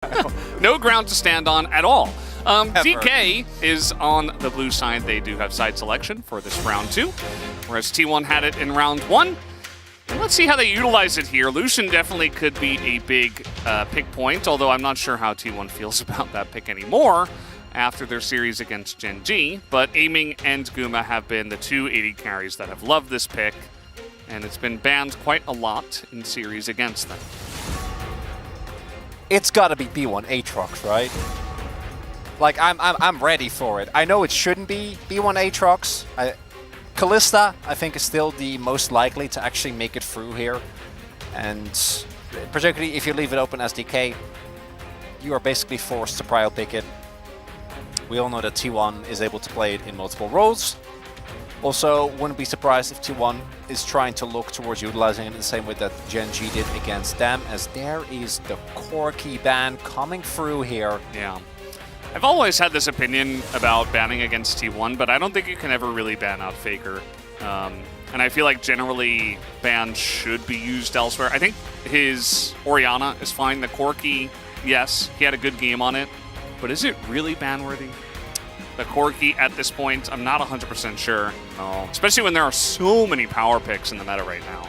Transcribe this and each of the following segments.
No ground to stand on at all. DK is on the blue side. They do have side selection for this round 2, whereas T1 had it in round 1. And let's see how they utilize it here. Lucian definitely could be a big pick point, although I'm not sure how T1 feels about that pick anymore after their series against Gen G. But Aiming and Guma have been the two AD carries that have loved this pick, and it's been banned quite a lot in series against them. It's got to be B1 Aatrox, right? Like, I'm ready for it. I know it shouldn't be B1 Aatrox. Kalista, I think, is still the most likely to actually make it through here. And particularly if you leave it open as DK, you are basically forced to prio pick it. We all know that T1 is able to play it in multiple roles. Also, wouldn't be surprised if T1 is trying to look towards utilizing it in the same way that Gen G did against them, as there is the Corki ban coming through here. Yeah. I've always had this opinion about banning against T1, but I don't think you can ever really ban out Faker. And I feel like generally bans should be used elsewhere. I think his Orianna is fine. The Corki, yes, he had a good game on it, but is it really ban-worthy? The Corki at this point, I'm not 100% sure. No. Especially when there are so many power picks in the meta right now.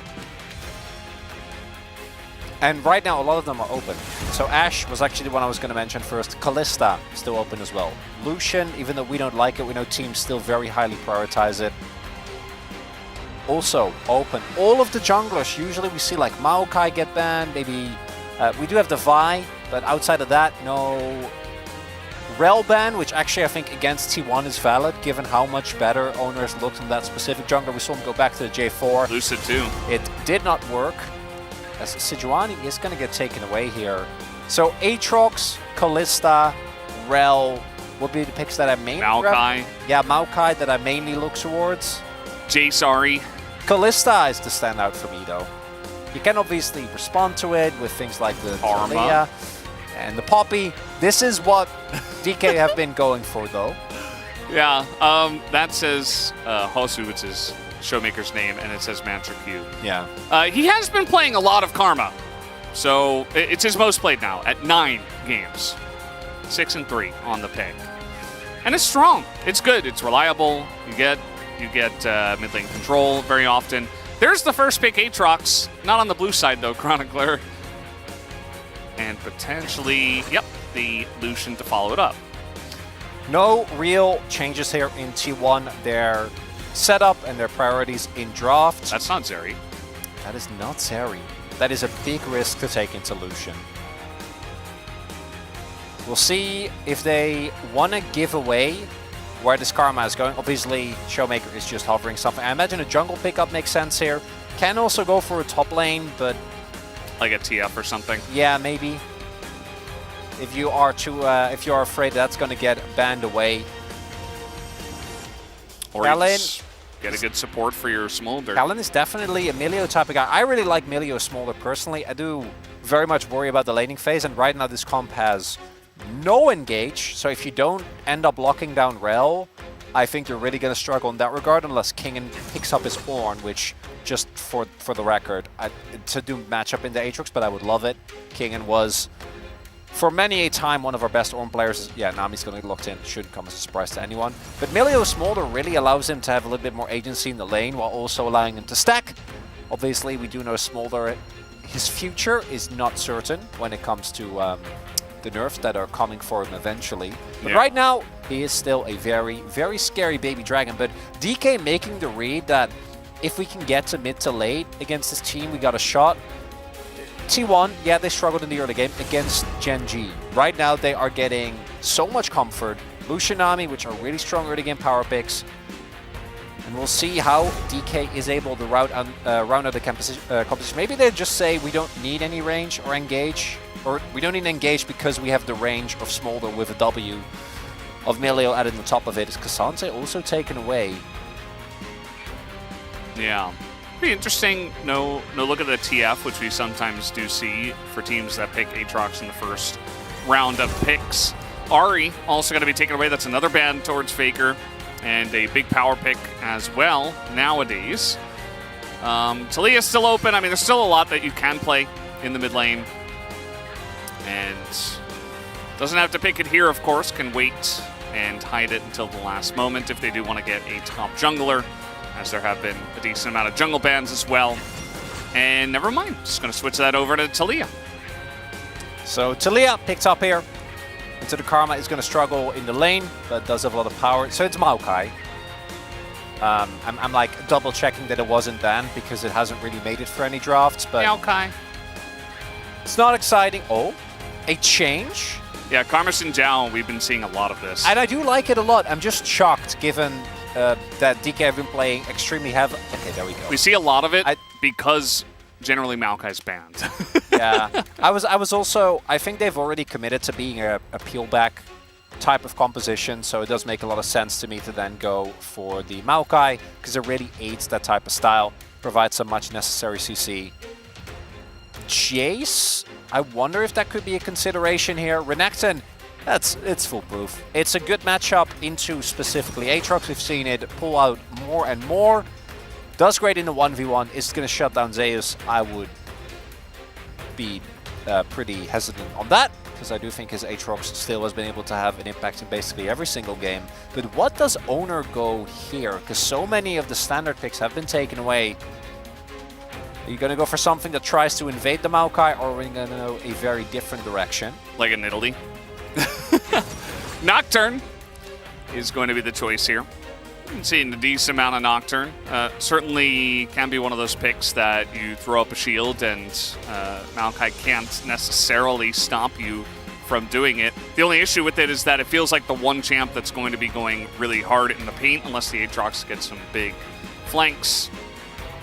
And right now, a lot of them are open. So Ashe was actually the one I was going to mention first. Kalista, still open as well. Lucian, even though we don't like it, we know teams still very highly prioritize it. Also open. All of the junglers, usually we see like Maokai get banned, maybe... we do have the Vi, but outside of that, no... Rel ban, which actually I think against T1 is valid, given how much better owners looked on that specific jungler. We saw him go back to the J4. Lucid too. It did not work, as Sejuani is going to get taken away here. So Aatrox, Kalista, Rel would be the picks that I mainly... Maokai. Yeah, Maokai that I mainly look towards. J-Sorry. Kalista is the standout for me, though. You can obviously respond to it with things like the Arma and the Poppy. This is what DK have been going for, though. Yeah, that says Hosu, it's his showmaker's name, and it says Mantra Q. Yeah. He has been playing a lot of Karma, so it's his most played now at 9 games. 6-3 on the pick. And it's strong. It's good. It's reliable. You get mid lane control very often. There's the first pick, Aatrox. Not on the blue side, though, Chronicler. And potentially, yep, the Lucian to follow it up. No real changes here in T1. Their setup and their priorities in draft. That's not Zeri. That is not Zeri. That is a big risk to take into Lucian. We'll see if they want to give away where this Karma is going. Obviously, Showmaker is just hovering something. I imagine a jungle pickup makes sense here. Can also go for a top lane, but... Like a TF or something? Yeah, maybe. If you are afraid that's going to get banned away. Or get a good support for your Smolder. Kalen is definitely a Milio type of guy. I really like Milio Smolder personally. I do very much worry about the laning phase, and right now this comp has no engage. So if you don't end up locking down Rel, I think you're really going to struggle in that regard unless Kingen picks up his Ornn, which, just for the record, to do matchup in the Aatrox, but I would love it. Kingen was, for many a time, one of our best Ornn players. Yeah, Nami's going to get locked in. Shouldn't come as a surprise to anyone. But Milio Smolder really allows him to have a little bit more agency in the lane while also allowing him to stack. Obviously, we do know Smolder, his future is not certain when it comes to the nerfs that are coming for him eventually. But right now, he is still a very, very scary baby dragon. But DK making the read that if we can get to mid to late against this team, we got a shot. T1, yeah, they struggled in the early game against Gen G. Right now, they are getting so much comfort. Lucian, Nami, which are really strong early game power picks. And we'll see how DK is able to round out the composition. Maybe they just say we don't need any range or engage. Or we don't need to engage because we have the range of Smolder with a W of Milio added on the top of it. Is Cassandre also taken away? Yeah. Pretty interesting. No look at the TF, which we sometimes do see for teams that pick Aatrox in the first round of picks. Ahri also going to be taken away. That's another ban towards Faker. And a big power pick as well nowadays. Talia's still open. I mean, there's still a lot that you can play in the mid lane. And Doesn't have to pick it here, of course. Can wait and hide it until the last moment if they do want to get a top jungler, as there have been a decent amount of jungle bans as well. And never mind, just going to switch that over to Taliyah. So Taliyah picked up here. Into the Karma is going to struggle in the lane, but does have a lot of power. So it's Maokai. I'm like double checking that it wasn't banned because it hasn't really made it for any drafts, but Maokai. It's not exciting. Oh, a change? Yeah, Karma Xin Zhao, we've been seeing a lot of this. And I do like it a lot. I'm just shocked given that DK have been playing extremely heavy. Okay, there we go. We see a lot of it because generally Maokai's banned. Yeah. I was also, I think they've already committed to being a peel back type of composition, so it does make a lot of sense to me to then go for the Maokai, because it really aids that type of style, provides some much necessary CC. Jace, I wonder if that could be a consideration here. Renekton, it's foolproof. It's a good matchup into specifically Aatrox. We've seen it pull out more and more. Does great in the 1v1. Is it going to shut down Zeus? I would be pretty hesitant on that, because I do think his Aatrox still has been able to have an impact in basically every single game. But what does Owner go here? Because so many of the standard picks have been taken away. Are you going to go for something that tries to invade the Maokai, or are we going to go a very different direction? Like in Italy. Nocturne is going to be the choice here. I'm seeing a decent amount of Nocturne. Certainly can be one of those picks that you throw up a shield and Maokai can't necessarily stop you from doing it. The only issue with it is that it feels like the one champ that's going to be going really hard in the paint unless the Aatrox gets some big flanks.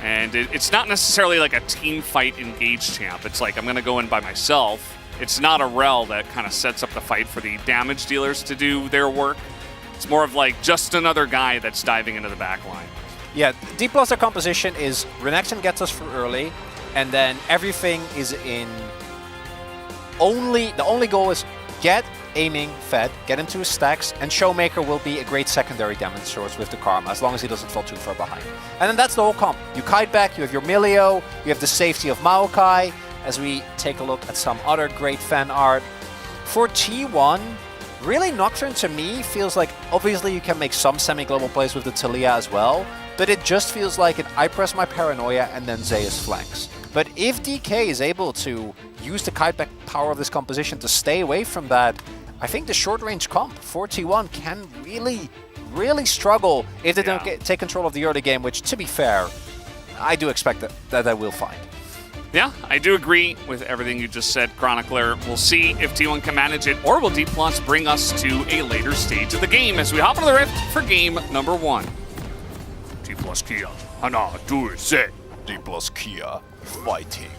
And it's not necessarily like a team fight engaged champ. It's like I'm going to go in by myself. It's not a Rel that kind of sets up the fight for the damage dealers to do their work. It's more of like just another guy that's diving into the back line. Yeah, D plus their composition is Renekton gets us through early, and then everything is in the only goal is get aiming fed, get into his stacks, and Showmaker will be a great secondary damage source with the Karma, as long as he doesn't fall too far behind. And then that's the whole comp. You kite back, you have your Milio, you have the safety of Maokai, as we take a look at some other great fan art. For T1, really Nocturne to me feels like, obviously you can make some semi-global plays with the Taliyah as well, but it just feels like I press my Paranoia and then Zeus flanks. But if DK is able to use the kite back power of this composition to stay away from that, I think the short-range comp for T1 can really struggle if they don't take control of the early game, which, to be fair, I do expect that they will find. Yeah, I do agree with everything you just said, Chronicler. We'll see if T1 can manage it, or will D+ bring us to a later stage of the game as we hop into the Rift for game number 1. D+ Kia, Hana, do it, D+ Kia, fighting.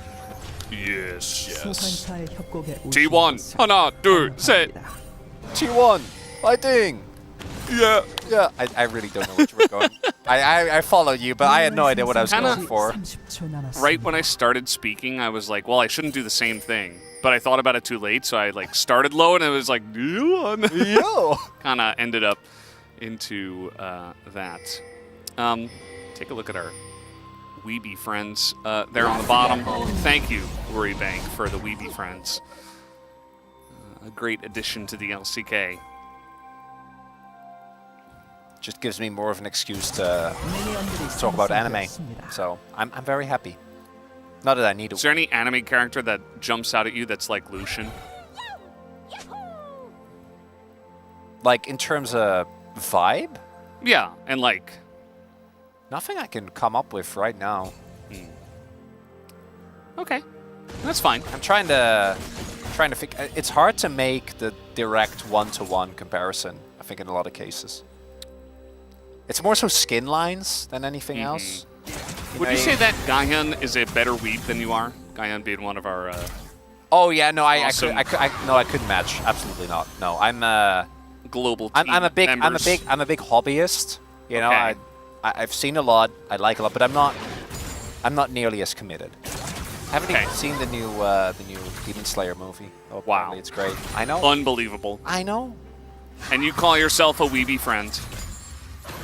Yes. T1, Hana, 둘, 셋. T1, fighting. Yeah. Yeah, I really don't know what you were going. I followed you, but I had no idea what I was going for. Right when I started speaking, I was like, well, I shouldn't do the same thing. But I thought about it too late, so I like started low, and it was like, Yo. Kind of ended up into that. Take a look at our Weeby friends there on the bottom. Thank you, Rory Bank, for the Weeby friends. A great addition to the LCK. Just gives me more of an excuse to talk about anime, so I'm very happy. Not that I need to. Is there any anime character that jumps out at you that's like Lucian? Like in terms of vibe? Yeah, and like... Nothing I can come up with right now. Okay, that's fine. I'm trying to think. It's hard to make the direct one-to-one comparison, I think, in a lot of cases. It's more so skin lines than anything else. Would you say that Gaihan is a better weeb than you are? Gaihan being one of our... oh yeah, no, awesome. I couldn't match. Absolutely not. No, I'm global team I'm a big members. I'm a big hobbyist. You know, Okay. I've seen a lot. I like a lot, but I'm not nearly as committed. Haven't even seen the new Demon Slayer movie. Oh, Wow. apparently it's great. I know. Unbelievable. I know. And you call yourself a weeby friend.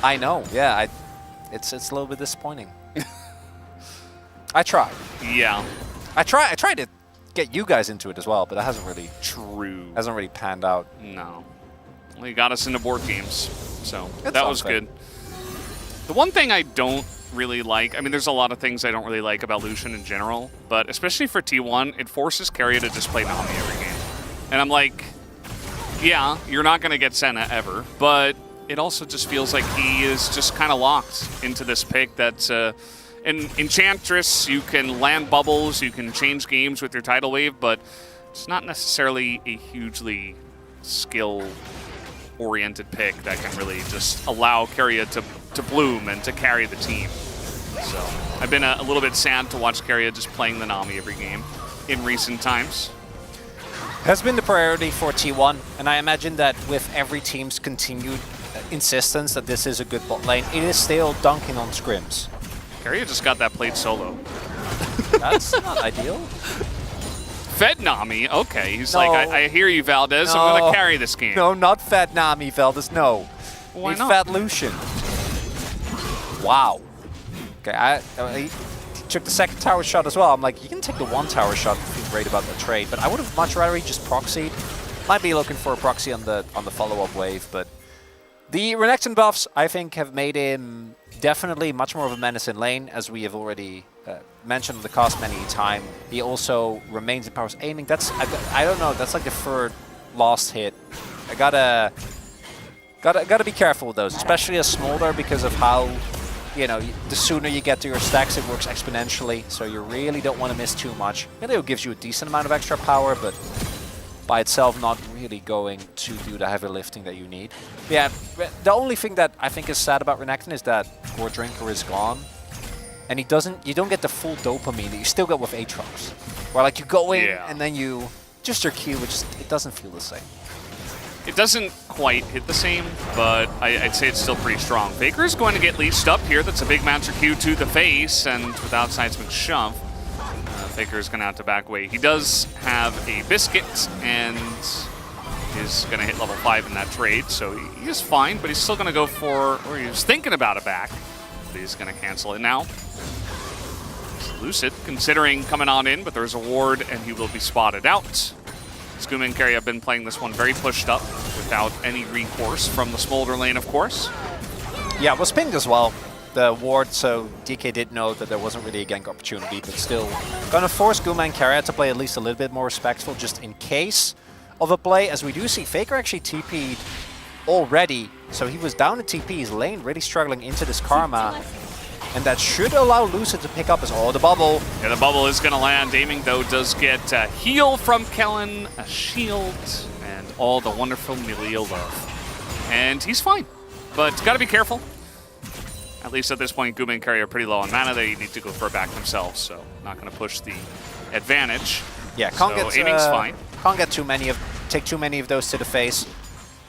I know. Yeah, it's a little bit disappointing. I tried. Yeah. I tried to get you guys into it as well, but that hasn't really panned out. No. Well, he got us into board games, so It's that was something. good. The one thing I don't really like, I mean, there's a lot of things I don't really like about Lucian in general, but especially for T1, it forces Keria to just play Nami every game. And I'm like, yeah, you're not going to get Senna ever, but it also just feels like he is just kind of locked into this pick that in Enchantress, you can land bubbles, you can change games with your tidal wave, but it's not necessarily a hugely skill-oriented pick that can really just allow Keria to bloom and to carry the team. So I've been a little bit sad to watch Keria just playing the Nami every game in recent times. Has been the priority for T1, and I imagine that with every team's continued insistence that this is a good bot lane, it is still dunking on scrims. Keria just got that played solo. That's not ideal. Fed Nami, okay. He's No. like, I hear you, Valdez. I'm No. going to carry this game. No, not Fat Nami, Veldis, no. Why Need not? Fat Lucian. Wow. Okay, he took the second tower shot as well. I'm like, you can take the one tower shot and feel great about the trade, but I would have much rather he just proxied. Might be looking for a proxy on the follow-up wave, but the Renekton buffs, I think, have made him definitely much more of a menace in lane, as we have already mentioned on the cast many times. He also remains in powers aiming. That's, I don't know, that's like the third last hit. I gotta be careful with those, especially as Smolder, because of how, you know, the sooner you get to your stacks, it works exponentially, so you really don't want to miss too much. It gives you a decent amount of extra power, but by itself not really going to do the heavy lifting that you need. Yeah, the only thing that I think is sad about Renekton is that Gore Drinker is gone, and you don't get the full dopamine that you still get with Aatrox, where like you go in and then you just your Q, which it doesn't feel the same. It doesn't quite hit the same, but I'd say it's still pretty strong. Faker's going to get leashed up here. That's a big Master Q to the face, and without seismic shove, Faker's going to have to back away. He does have a Biscuit, and is going to hit level 5 in that trade, so he is fine, but he's still going to go for, or he's thinking about a back, but he's going to cancel it now. Lucid, considering coming on in, but there's a ward, and he will be spotted out. Skooma and Keria have been playing this one very pushed up without any recourse from the Smolder lane, of course. Yeah, it was pinged as well, the ward, so DK did know that there wasn't really a gank opportunity, but still gonna force Skooma and Keria to play at least a little bit more respectful just in case of a play, as we do see Faker actually TP'd already, so he was down to TP, his lane really struggling into this Karma. And that should allow Lucid to pick up as the bubble. Yeah, the bubble is going to land. Aiming, though, does get a heal from Kellen, a shield, and all the wonderful Milio love. And he's fine, but got to be careful. At least at this point, Guma and Keria are pretty low on mana. They need to go for a back themselves, so not going to push the advantage. Yeah, so aiming's fine. Can't get take too many of those to the face.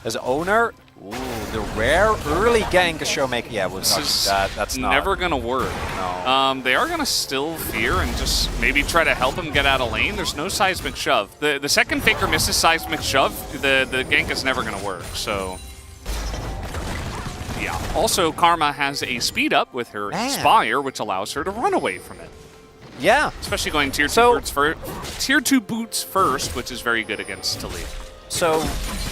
As owner, ooh, the rare early gank of Showmaker. Yeah, that's never going to work. No. They are going to still fear and just maybe try to help him get out of lane. There's no seismic shove. The second Faker misses seismic shove, the gank is never going to work. So, yeah. Also, Karma has a speed up with her Spire, which allows her to run away from it. Yeah. Especially going tier 2 boots first, which is very good against Taliyah. So,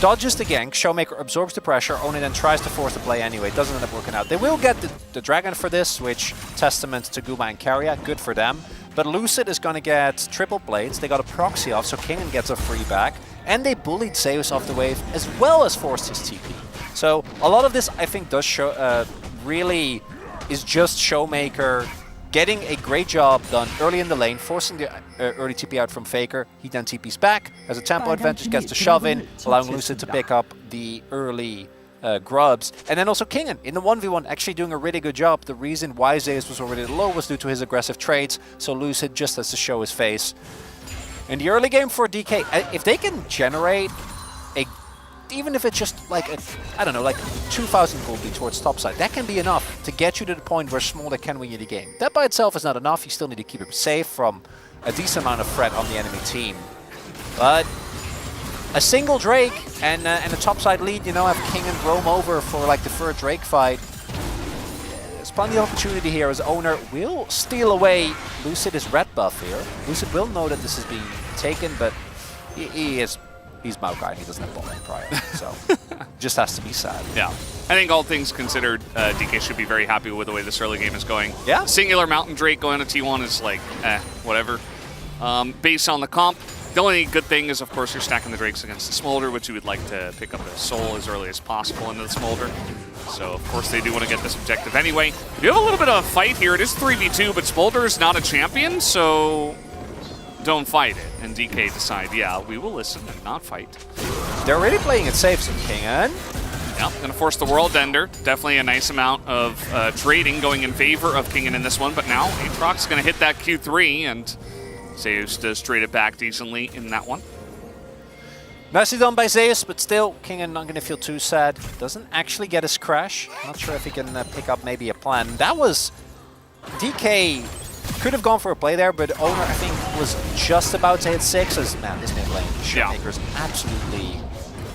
dodges the gank, Showmaker absorbs the pressure, Oni then tries to force the play anyway, it doesn't end up working out. They will get the Dragon for this, which testament to Guma and Keria, good for them. But Lucid is going to get triple blades, they got a proxy off, so Kingen gets a free back, and they bullied Zeus off the wave, as well as forced his TP. So, a lot of this, I think, does show, really is just Showmaker getting a great job done early in the lane, forcing the early TP out from Faker. He then TPs back, has a tempo advantage, gets the shove in, allowing Lucid to pick up the early grubs. And then also Kingen in the 1v1 actually doing a really good job. The reason why Zeus was already low was due to his aggressive trades, so Lucid just has to show his face. In the early game for DK, if they can generate even if it's just like, I don't know, like 2,000 gold towards topside, that can be enough to get you to the point where Smolder can win you the game. That by itself is not enough. You still need to keep it safe from a decent amount of threat on the enemy team. But a single Drake and a topside lead, you know, have King and roam over for like the third Drake fight. It's plenty of opportunity here as Owner will steal away Lucid's red buff here. Lucid will know that this is being taken, but he's Maokai, he doesn't have bottom prior, so just has to be sad. Yeah. I think all things considered, DK should be very happy with the way this early game is going. Yeah. Singular Mountain Drake going to T1 is like, whatever. Based on the comp, the only good thing is, of course, you're stacking the Drakes against the Smolder, which you would like to pick up the Soul as early as possible into the Smolder. So, of course, they do want to get this objective anyway. We have a little bit of a fight here. It is 3v2, but Smolder is not a champion, so don't fight it. And DK decide, yeah, we will listen and not fight. They're already playing it safe, so Kingen. Yeah, going to force the World Ender. Definitely a nice amount of trading going in favor of Kingen in this one, but now Aatrox's going to hit that Q3, and Zeus does trade it back decently in that one. Nicely done by Zeus, but still, Kingen not going to feel too sad. Doesn't actually get his crash. Not sure if he can pick up maybe a plan. That was... DK could have gone for a play there, but Owner, I think, was just about to hit 6. As, man, this mid lane, Showmaker's absolutely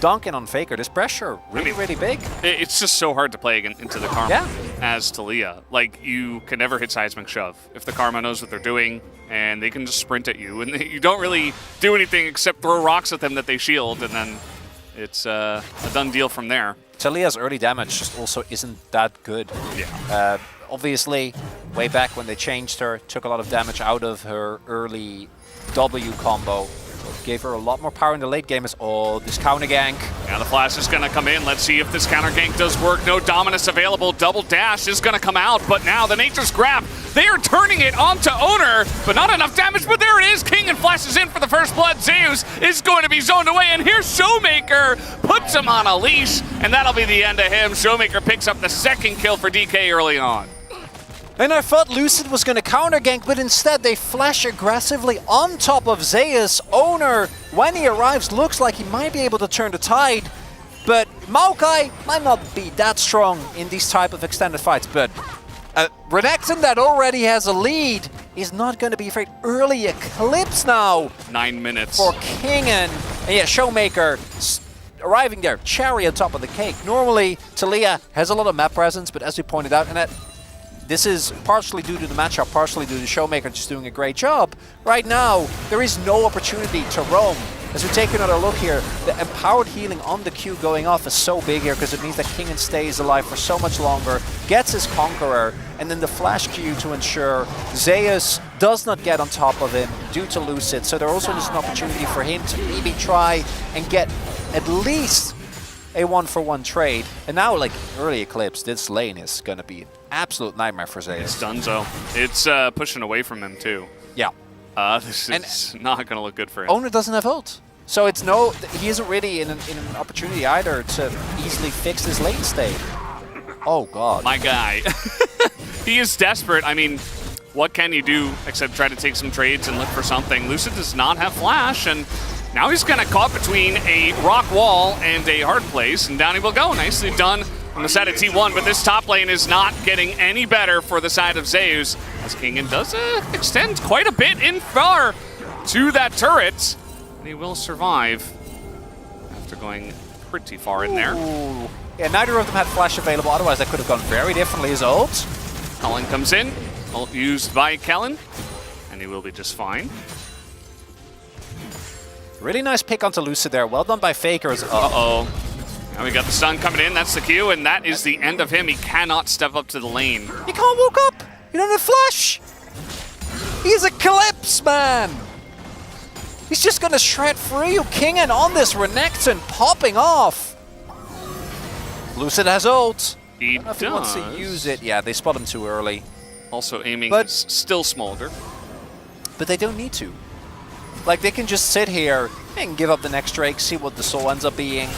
dunking on Faker. This pressure, really big. It's just so hard to play into the Karma as Talia. Like, you can never hit Seismic Shove if the Karma knows what they're doing, and they can just sprint at you, and you don't really do anything except throw rocks at them that they shield, and then it's a done deal from there. Talia's early damage just also isn't that good. Yeah. Obviously, way back when they changed her, took a lot of damage out of her early W combo. Gave her a lot more power in the late game as, this counter gank. Yeah, the flash is going to come in. Let's see if this counter gank does work. No Dominus available. Double dash is going to come out, but now the Nature's Grab, they are turning it onto Owner, but not enough damage, but there it is. Kingen flashes in for the first blood. Zeus is going to be zoned away, and here's Showmaker, puts him on a leash, and that'll be the end of him. Showmaker picks up the second kill for DK early on. And I thought Lucid was going to counter gank, but instead they flash aggressively on top of Zeus. Owner, when he arrives, looks like he might be able to turn the tide, but Maokai might not be that strong in these type of extended fights. But Renekton that already has a lead is not going to be afraid. Early Eclipse now. 9 minutes. For Kingen. And yeah, Showmaker arriving there, cherry on top of the cake. Normally, Talia has a lot of map presence, but as we pointed out, and that this is partially due to the matchup, partially due to Showmaker just doing a great job. Right now, there is no opportunity to roam. As we take another look here, the empowered healing on the Q going off is so big here because it means that Kingen stays alive for so much longer, gets his Conqueror, and then the flash Q to ensure Zeus does not get on top of him due to Lucid. So there also is an opportunity for him to maybe try and get at least a 1-for-1 trade. And now, like, early Eclipse, this lane is going to be an absolute nightmare for Zeus. It's Dunzo. It's pushing away from him, too. Yeah. This is not going to look good for him. Owner doesn't have ult. So it's he isn't really in an opportunity either to easily fix this lane state. Oh, God. My guy. He is desperate. I mean, what can you do except try to take some trades and look for something? Lucid does not have flash, and now he's kind of caught between a rock wall and a hard place, and down he will go. Nicely done on the side of T1, but this top lane is not getting any better for the side of Zeus, as Kingen does extend quite a bit in far to that turret, and he will survive after going pretty far in there. Ooh. Yeah, neither of them had flash available, otherwise that could have gone very differently. His ult. Cullen comes in, ult used by Kellen, and he will be just fine. Really nice pick onto Lucid there. Well done by Faker. Uh-oh. Now we got the stun coming in. That's the Q, and that is the end of him. He cannot step up to the lane. You can't walk up. You don't have flash. He's Eclipse, man. He's just going to shred through you. Kingen on this Renekton popping off. Lucid has ult. He I don't know if he wants to use it. Yeah, they spot him too early. Also aiming, but still Smolder. But they don't need to. Like, they can just sit here and give up the next Drake, see what the soul ends up being.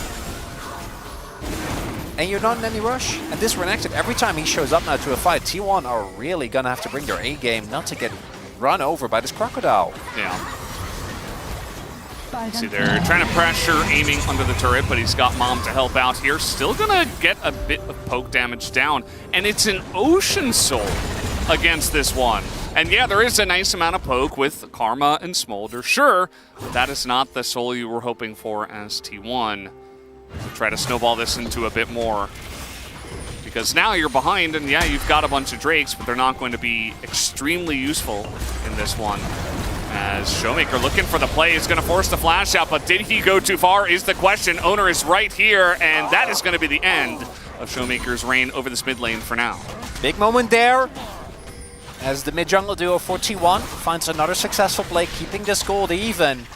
And you're not in any rush. And this Renekton, every time he shows up now to a fight, T1 are really going to have to bring their A-game not to get run over by this Crocodile. Yeah. See, they're trying to pressure, aiming under the turret, but he's got Mom to help out here. Still going to get a bit of poke damage down. And it's an Ocean Soul against this one. And yeah, there is a nice amount of poke with Karma and Smolder, sure, but that is not the soul you were hoping for as T1. Try to snowball this into a bit more. Because now you're behind, and yeah, you've got a bunch of Drakes, but they're not going to be extremely useful in this one. As Showmaker looking for the play, is going to force the flash out, but did he go too far is the question. Owner is right here, and that is going to be the end of Showmaker's reign over this mid lane for now. Big moment there, as the mid-jungle duo for T1 finds another successful play, keeping this gold even.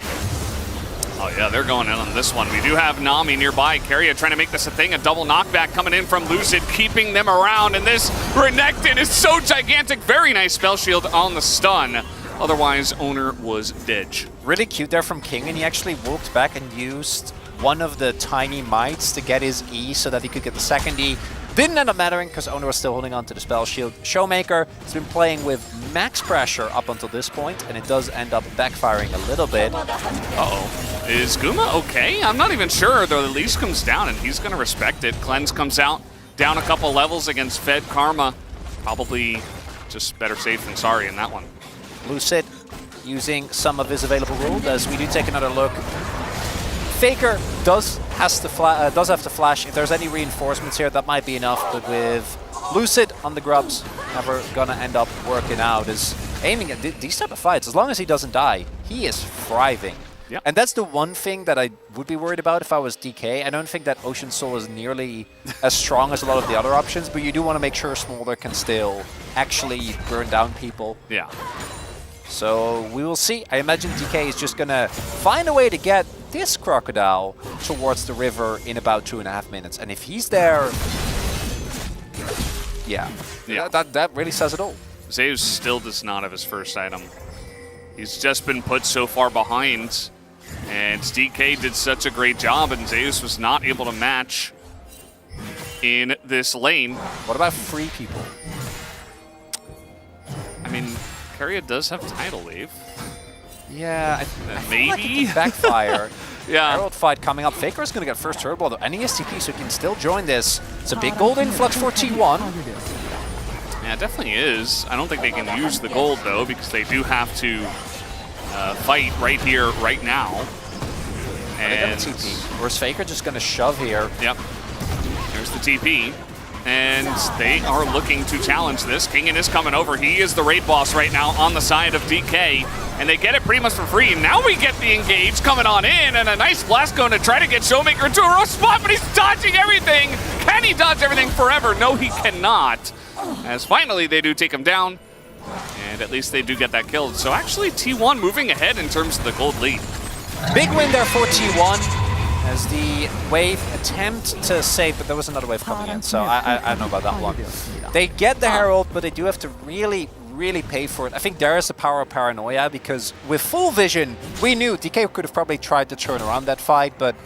Oh yeah, they're going in on this one. We do have Nami nearby. Keria trying to make this a thing. A double knockback coming in from Lucid, keeping them around. And this Renekton is so gigantic. Very nice spell shield on the stun. Otherwise, Owner was dead. Really cute there from King, and he actually walked back and used one of the tiny mites to get his E so that he could get the second E. Didn't end up mattering because Owner was still holding on to the spell shield. Showmaker has been playing with max pressure up until this point, and it does end up backfiring a little bit. Uh-oh. Is Guma okay? I'm not even sure, though. The leash comes down, and he's going to respect it. Cleanse comes out, down a couple levels against Fed Karma. Probably just better safe than sorry in that one. Lucid using some of his available gold as we do take another look. Faker does have to flash. If there's any reinforcements here, that might be enough. But with Lucid on the grubs, never gonna end up working out. Is aiming at these type of fights. As long as he doesn't die, he is thriving. Yep. And that's the one thing that I would be worried about if I was DK. I don't think that Ocean Soul is nearly as strong as a lot of the other options, but you do want to make sure Smolder can still actually burn down people. Yeah. So we will see. I imagine DK is just going to find a way to get this Crocodile towards the river in about 2.5 minutes. And if he's there, yeah. That really says it all. Zeus still does not have his first item. He's just been put so far behind. And DK did such a great job, and Zeus was not able to match in this lane. What about free people? I mean, Keria does have Tidal Wave. Yeah, I maybe like it can backfire. Yeah. Herald fight coming up. Faker is going to get first turbo, though, and he has TP, so he can still join this. It's a big gold influx for T1. Yeah, it definitely is. I don't think they can use the gold, though, because they do have to fight right here, right now. And TP. Or is Faker just going to shove here? Yep. There's the TP. And they are looking to challenge this. Kingen is coming over. He is the raid boss right now on the side of DK. And they get it pretty much for free. Now we get the engage coming on in. And a nice blast going to try to get Showmaker to a rough spot, but he's dodging everything. Can he dodge everything forever? No, he cannot. As finally they do take him down. And at least they do get that killed. So actually T1 moving ahead in terms of the gold lead. Big win there for T1. As the wave attempt to save, but there was another wave coming in, so I don't know about that one. They get the Herald, but they do have to really pay for it. I think there is the power of paranoia, because with full vision, we knew DK could have probably tried to turn around that fight, but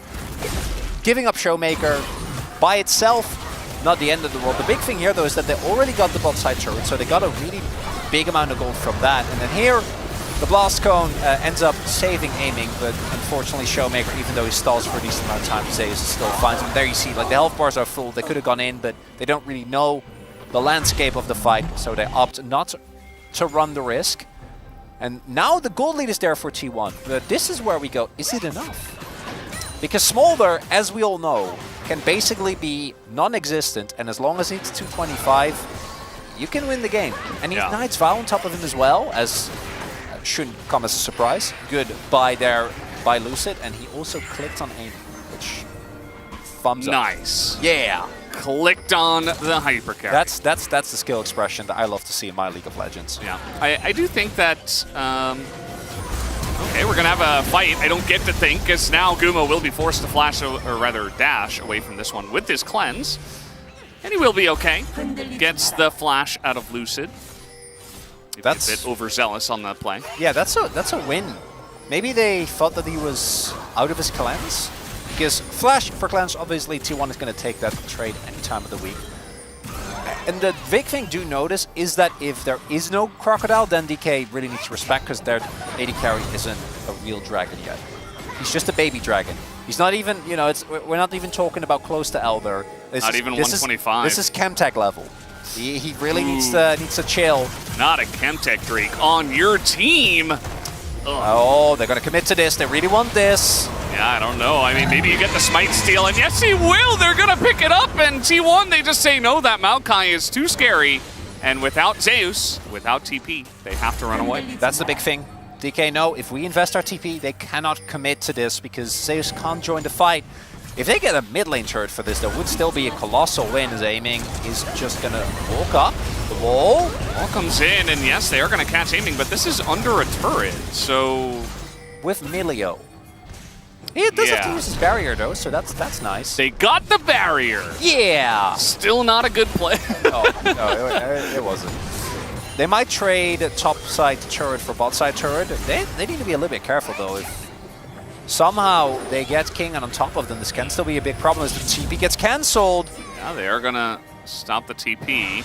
giving up Showmaker by itself, not the end of the world. The big thing here, though, is that they already got the bot side turret, so they got a really big amount of gold from that. And then here, the Blast Cone ends up saving aiming, but unfortunately Showmaker, even though he stalls for a decent amount of time, Zeus still finds him. There you see, like, the health bars are full. They could have gone in, but they don't really know the landscape of the fight, so they opt not to run the risk. And now the gold lead is there for T1, but this is where we go, is it enough? Because Smolder, as we all know, can basically be non-existent, and as long as it's 225, you can win the game. And he's Knight's Vow on top of him as well, as shouldn't come as a surprise. Good buy there by Lucid, and he also clicked on aim, which thumbs up. Nice. Yeah. Clicked on the hypercarry. That's the skill expression that I love to see in my League of Legends. Yeah, I do think that. Okay, we're gonna have a fight. I don't get to think, because now Guma will be forced to flash, or rather dash, away from this one with this cleanse, and he will be okay. Gets the flash out of Lucid. That's a bit overzealous on that play. Yeah, that's a win. Maybe they thought that he was out of his cleanse, because flash for cleanse, obviously T1 is going to take that trade any time of the week. And the big thing do notice is that if there is no Crocodile, then DK really needs to respect, because their AD carry isn't a real dragon yet. He's just a baby dragon. He's not even, you know, we're not even talking about close to Elder. Not even 125. This is Chemtech level. He really needs to chill. Not a Chemtech Drake on your team. Oh, they're going to commit to this. They really want this. Yeah, I don't know. I mean, maybe you get the smite steal, and yes, he will. They're going to pick it up, and T1, they just say, no, that Maokai is too scary. And without Zeus, without TP, they have to run away. That's the big thing. DK know if we invest our TP, they cannot commit to this because Zeus can't join the fight. If they get a mid lane turret for this, there would still be a colossal win as aiming is just going to walk up the wall. Wall comes in, and yes, they are going to catch aiming, but this is under a turret, so... With Milio. He does have to use his barrier though, so that's nice. They got the barrier. Yeah. Still not a good play. No, it wasn't. They might trade top side turret for bot side turret. They need to be a little bit careful though. If somehow they get King and on top of them, this can still be a big problem as the TP gets cancelled. Yeah, they are gonna stop the TP.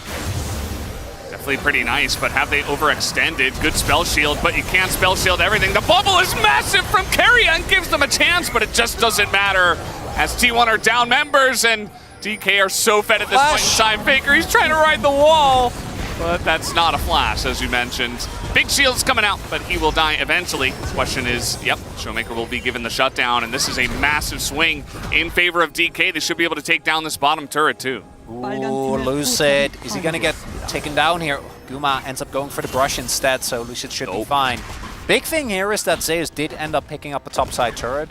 Definitely pretty nice, but have they overextended? Good spell shield, but you can't spell shield everything. The bubble is massive from Keria and gives them a chance, but it just doesn't matter as T1 are down members and DK are so fed at this point in time. Faker, he's trying to ride the wall, but that's not a flash, as you mentioned. Big shield's coming out, but he will die eventually. The question is, yep, Showmaker will be given the shutdown, and this is a massive swing in favor of DK. They should be able to take down this bottom turret, too. Ooh, Lucid. Is he going to get taken down here? Guma ends up going for the brush instead, so Lucid should be fine. Big thing here is that Zeus did end up picking up a topside turret,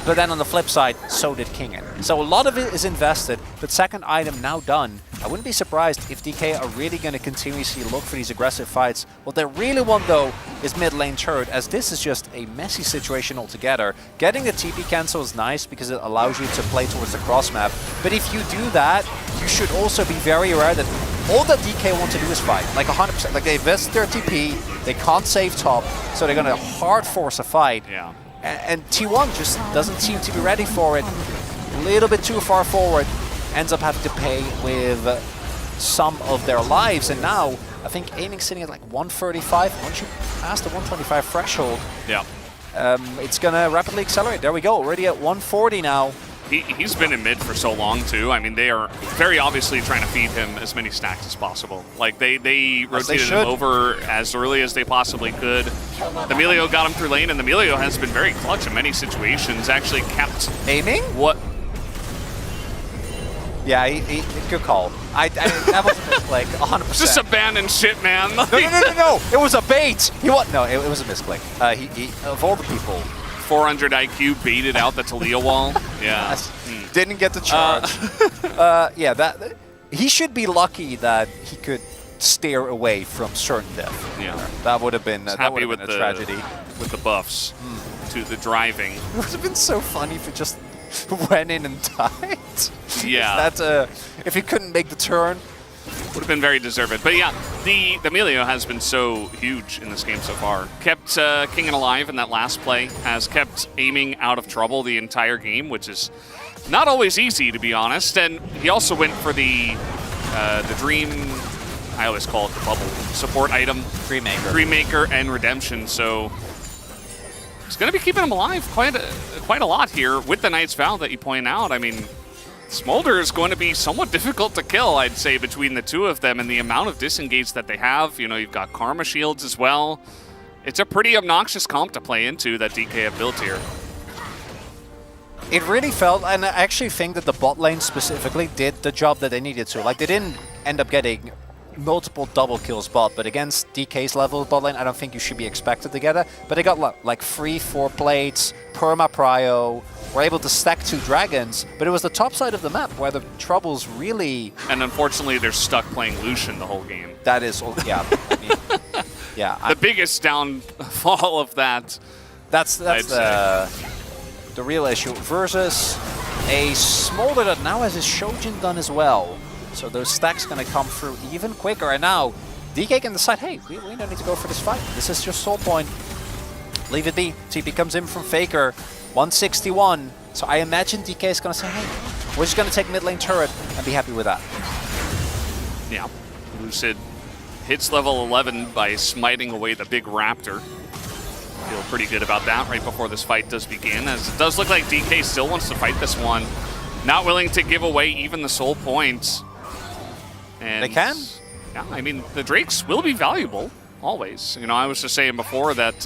but then on the flip side, so did Kingen. So a lot of it is invested, but second item now done. I wouldn't be surprised if DK are really going to continuously look for these aggressive fights. What they really want though is mid lane turret, as this is just a messy situation altogether. Getting the TP cancel is nice because it allows you to play towards the cross map, but if you do that, you should also be very aware that all that DK want to do is fight, like 100%. Like they invest their TP, they can't save top, so they're going to hard force a fight. Yeah. And T1 just doesn't seem to be ready for it. A little bit too far forward, ends up having to pay with some of their lives. And now, I think aiming sitting at like 135. Once you pass the 125 threshold, it's going to rapidly accelerate. There we go, already at 140 now. He's been in mid for so long, too. I mean, they are very obviously trying to feed him as many stacks as possible. Like, they rotated him over as early as they possibly could. The Milio got him through lane, and the Milio has been very clutch in many situations. Actually kept... Aiming? What? Yeah, good call. That was a misclick, 100%. Just abandon shit, man. No. It was a bait. It was a misclick. He of all the people... 400 IQ baited out the Talia wall. Yeah. Didn't get the charge. Yeah, he should be lucky that he could steer away from certain death. Yeah. That would have been, a tragedy. With the buffs to the driving. It would have been so funny if it just went in and died. Yeah. If he couldn't make the turn. Would have been very deserved. But yeah, the Milio has been so huge in this game so far. Kept Kingen alive in that last play, has kept aiming out of trouble the entire game, which is not always easy, to be honest. And he also went for the Dream, I always call it the bubble, support item. Dreammaker and Redemption, so he's going to be keeping him alive quite a lot here with the Knight's Vow that you point out. I mean, Smolder is going to be somewhat difficult to kill, I'd say, between the two of them and the amount of disengage that they have. You know, you've got Karma Shields as well. It's a pretty obnoxious comp to play into that DK have built here. It really felt, and I actually think that the bot lane specifically did the job that they needed to. Like, they didn't end up getting multiple double kills bot, but against DK's level of bot lane, I don't think you should be expected to get it. But they got like 3-4 plates, perma prio, were able to stack 2 dragons, but it was the top side of the map where the troubles really... And unfortunately, they're stuck playing Lucian the whole game. That is, yeah. I mean, yeah. The biggest downfall of that. That's the real issue. Versus a Smolder that now has his Shojin done as well. So those stacks going to come through even quicker. And now DK can decide, hey, we don't need to go for this fight. This is just soul point. Leave it be. TP comes in from Faker. 161. So I imagine DK is going to say, hey, we're just going to take mid lane turret and be happy with that. Yeah. Lucid hits level 11 by smiting away the big raptor. Feel pretty good about that right before this fight does begin, as it does look like DK still wants to fight this one. Not willing to give away even the soul points. And they can? Yeah, I mean, the Drakes will be valuable, always. You know, I was just saying before that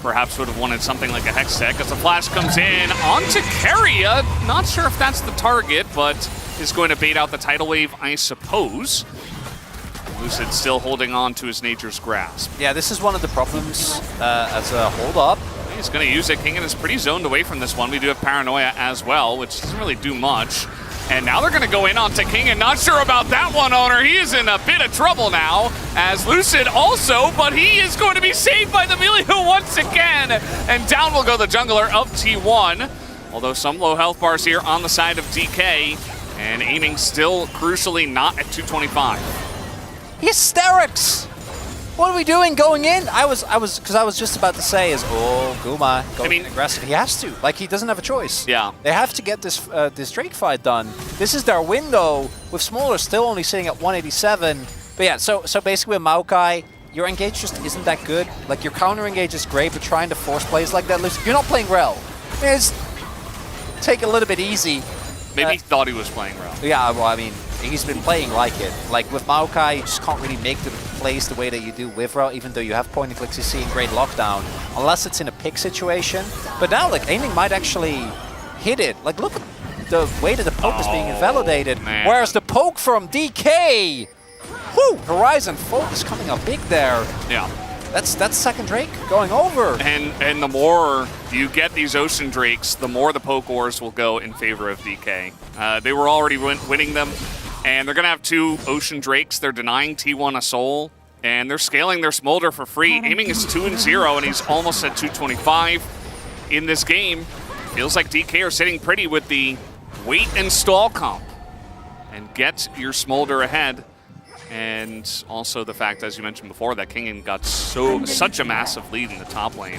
perhaps would have wanted something like a Hex Tech as the flash comes in onto Keria. Not sure if that's the target, but is going to bait out the tidal wave, I suppose. Lucid still holding on to his nature's grasp. Yeah, this is one of the problems as a hold-up. He's going to use it. Kingen is pretty zoned away from this one. We do have Paranoia as well, which doesn't really do much. And now they're going to go in onto Kingen. Not sure about that one, Owner. He is in a bit of trouble now, as Lucid also, but he is going to be saved by the Milio once again. And down will go the jungler of T1. Although some low health bars here on the side of DK, and aiming still crucially not at 225. Hysterics! What are we doing going in? Because I was just about to say is, oh, Guma going aggressive. He has to. Like, he doesn't have a choice. Yeah. They have to get this this Drake fight done. This is their window, with Smolder still only sitting at 187. But yeah, so basically with Maokai, your engage just isn't that good. Like, your counter engage is great, but trying to force plays like that, you're not playing Rel. It's take it a little bit easy. Maybe he thought he was playing Rel. Yeah, well, I mean, he's been playing like it. Like, with Maokai, you just can't really make the plays the way that you do with Rel, even though you have point and click CC and great lockdown, unless it's in a pick situation. But now, like, aiming might actually hit it. Like, look at the way that the poke is being invalidated. Man. Whereas the poke from DK, whoo, Horizon focus coming up big there. Yeah. That's second Drake going over. And the more you get these Ocean Drakes, the more the poke wars will go in favor of DK. They were already winning them, and they're going to have 2 Ocean Drakes. They're denying T1 a soul, and they're scaling their Smolder for free. Aiming is 2-0, and he's almost at 225 in this game. Feels like DK are sitting pretty with the wait and stall comp, and get your Smolder ahead. And also the fact, as you mentioned before, that Kingen got such a massive lead in the top lane.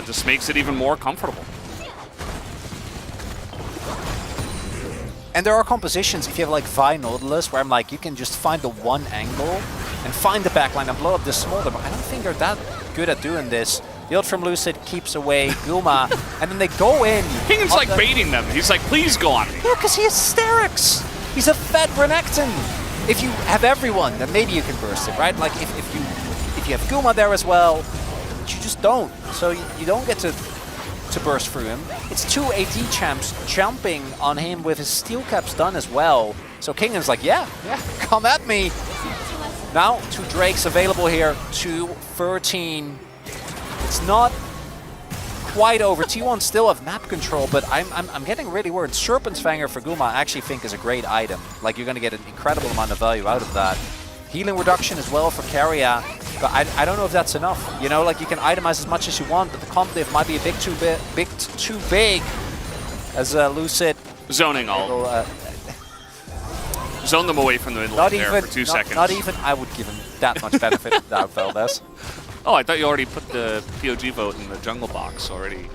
Just makes it even more comfortable. And there are compositions, if you have like Vi Nautilus, where I'm like, you can just find the one angle and find the backline and blow up the Smolder, but I don't think they're that good at doing this. The ult from Lucid keeps away Guma, and then they go in. Kingen's like baiting them. He's like, please go on me. Yeah, because he has hysterics. He's a fed Renekton. If you have everyone, then maybe you can burst it, right? Like if you have Guma there as well, but you just don't. So you don't get to burst through him. It's 2 AD champs jumping on him with his steel caps done as well. So Kingen's like, yeah, come at me. Now 2 Drakes available here, 2-13. It's not quite over. T1 still have map control, but I'm getting really worried. Serpent's Fanger for Guma I actually think is a great item. Like, you're going to get an incredible amount of value out of that. Healing reduction as well for Keria, but I don't know if that's enough. You know, like, you can itemize as much as you want, but the comp diff might be a bit too big. As Lucid zoning all. Zone them away from the middle there for 2 seconds. Not even I would give him that much benefit of doubt, Valdez. Oh, I thought you already put the POG vote in the jungle box already.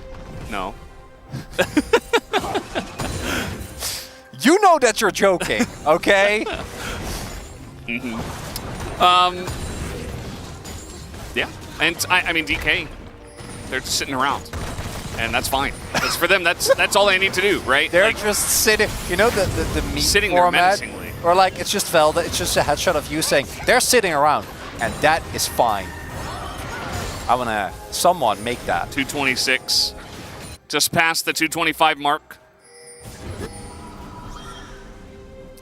No. You know that you're joking, okay? Yeah, and I mean DK, they're just sitting around, and that's fine. Because for them, that's all they need to do, right? They're like, just sitting. You know the meme sitting there format, menacingly. or like it's just Velda. It's just a headshot of you saying they're sitting around, and that is fine. I want to someone make that. 226, just past the 225 mark.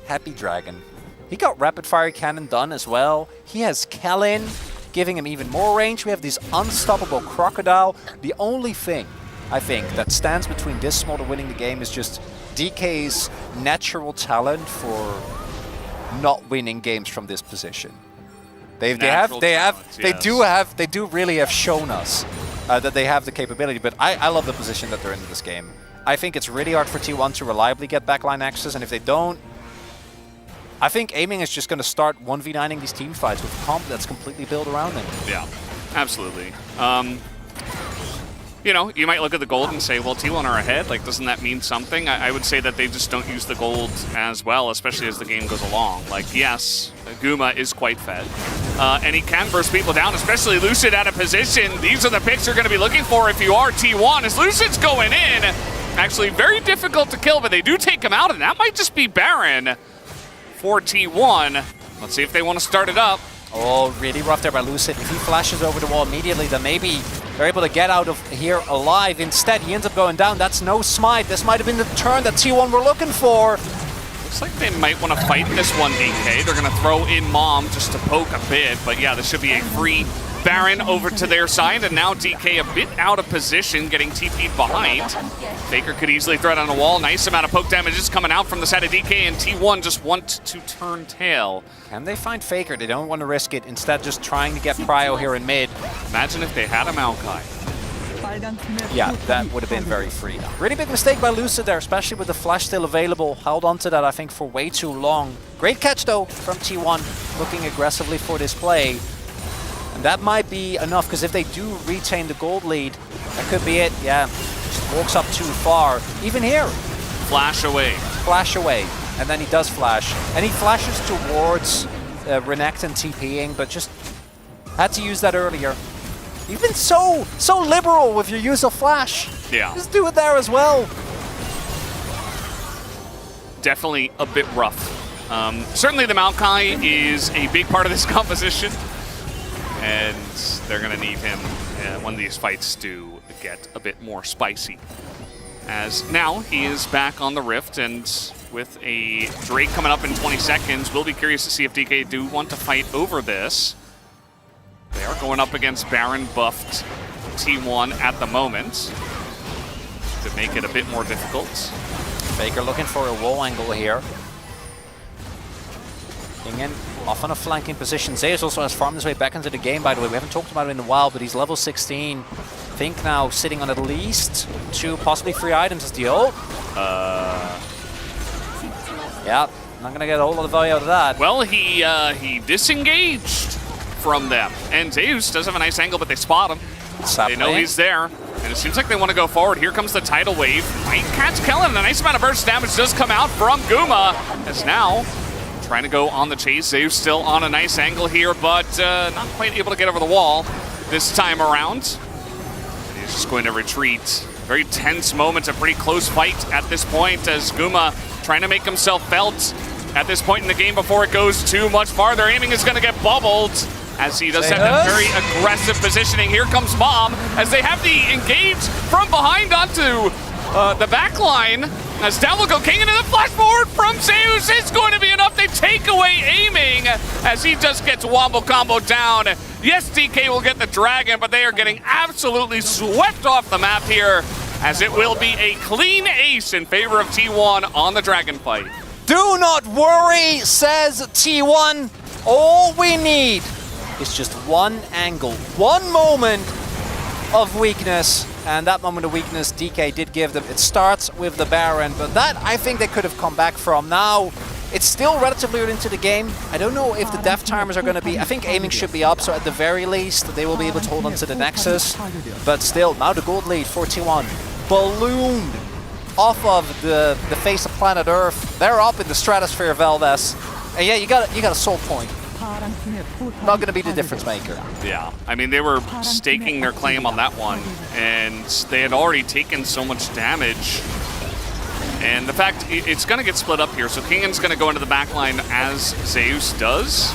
Happy Dragon. He got rapid fire cannon done as well. He has Kellen, giving him even more range. We have this unstoppable Crocodile. The only thing, I think, that stands between this Smolder winning the game is just DK's natural talent for not winning games from this position. They do really have shown us that they have the capability, but I love the position that they're in this game. I think it's really hard for T1 to reliably get backline access, and if they don't, I think aiming is just going to start 1v9ing these team fights with a comp that's completely built around them. Yeah, absolutely. You know, you might look at the gold and say, well, T1 are ahead. Like, doesn't that mean something? I would say that they just don't use the gold as well, especially as the game goes along. Like, yes, Guma is quite fed. And he can burst people down, especially Lucid out of position. These are the picks you're going to be looking for if you are T1, as Lucid's going in. Actually, very difficult to kill, but they do take him out, and that might just be Baron for T1. Let's see if they want to start it up. Oh, really rough there by Lucid. If he flashes over the wall immediately, then maybe They're able to get out of here alive. Instead, he ends up going down. That's no smite. This might have been the turn that T1 were looking for. Looks like they might want to fight this one, DK. They're going to throw in Mom just to poke a bit. But yeah, this should be a free Baron over to their side. And now DK a bit out of position, getting TP'd behind. Faker could easily thread on a wall. Nice amount of poke damage is coming out from the side of DK. And T1 just want to turn tail. Can they find Faker? They don't want to risk it. Instead, just trying to get Prio here in mid. Imagine if they had a Maokai. Yeah, that would have been very free. Really big mistake by Lucid there, especially with the flash still available. Held onto that, I think, for way too long. Great catch, though, from T1, looking aggressively for this play. And that might be enough, because if they do retain the gold lead, that could be it. Yeah, just walks up too far. Even here. Flash away. Flash away. And then he does flash. And he flashes towards Renekton TPing, but just had to use that earlier. You've been so liberal with your use of flash. Yeah. Just do it there as well. Definitely a bit rough. Certainly the Maokai is a big part of this composition. And they're going to need him when these fights do get a bit more spicy. As now he is back on the Rift, and with a Drake coming up in 20 seconds, we'll be curious to see if DK do want to fight over this. They are going up against Baron buffed T1 at the moment to make it a bit more difficult. Faker looking for a wall angle here. Ingen off on a flanking position. Zeus also has farmed his way back into the game, by the way. We haven't talked about it in a while, but he's level 16. Think now sitting on at least 2, possibly 3 items as the ult. Yeah, not gonna get a whole lot of value out of that. Well, he disengaged from them. And Zeus does have a nice angle, but they spot him. They know he's there. And it seems like they want to go forward. Here comes the tidal wave. Might catch Kellen. A nice amount of burst damage does come out from Guma. As now trying to go on the chase. Zeus still on a nice angle here, but not quite able to get over the wall this time around. And he's just going to retreat. Very tense moment, a pretty close fight at this point as Guma trying to make himself felt at this point in the game before it goes too much farther. Aiming is going to get bubbled as he does have that very aggressive positioning. Here comes Mom as they have the engage from behind onto the back line. As down will go King into the flash forward from Zeus. It's going to be enough. They take away aiming as he just gets wombo combo down. Yes, DK will get the dragon, but they are getting absolutely swept off the map here as it will be a clean ace in favor of T1 on the dragon fight. Do not worry, says T1. All we need is just one angle, one moment of weakness. And that moment of weakness DK did give them. It starts with the Baron, but that I think they could have come back from. Now, it's still relatively early into the game. I don't know if the death timers are going to be... I think aiming should be up, so at the very least, they will be able to hold on to the Nexus. But still, now the gold lead for T1. Ballooned off of the face of planet Earth. They're up in the stratosphere, Valdez. And yeah, you got a soul point. Not going to be the difference maker. Yeah, I mean, they were staking their claim on that one, and they had already taken so much damage. And the fact, it's going to get split up here, so Kingan's going to go into the back line as Zeus does,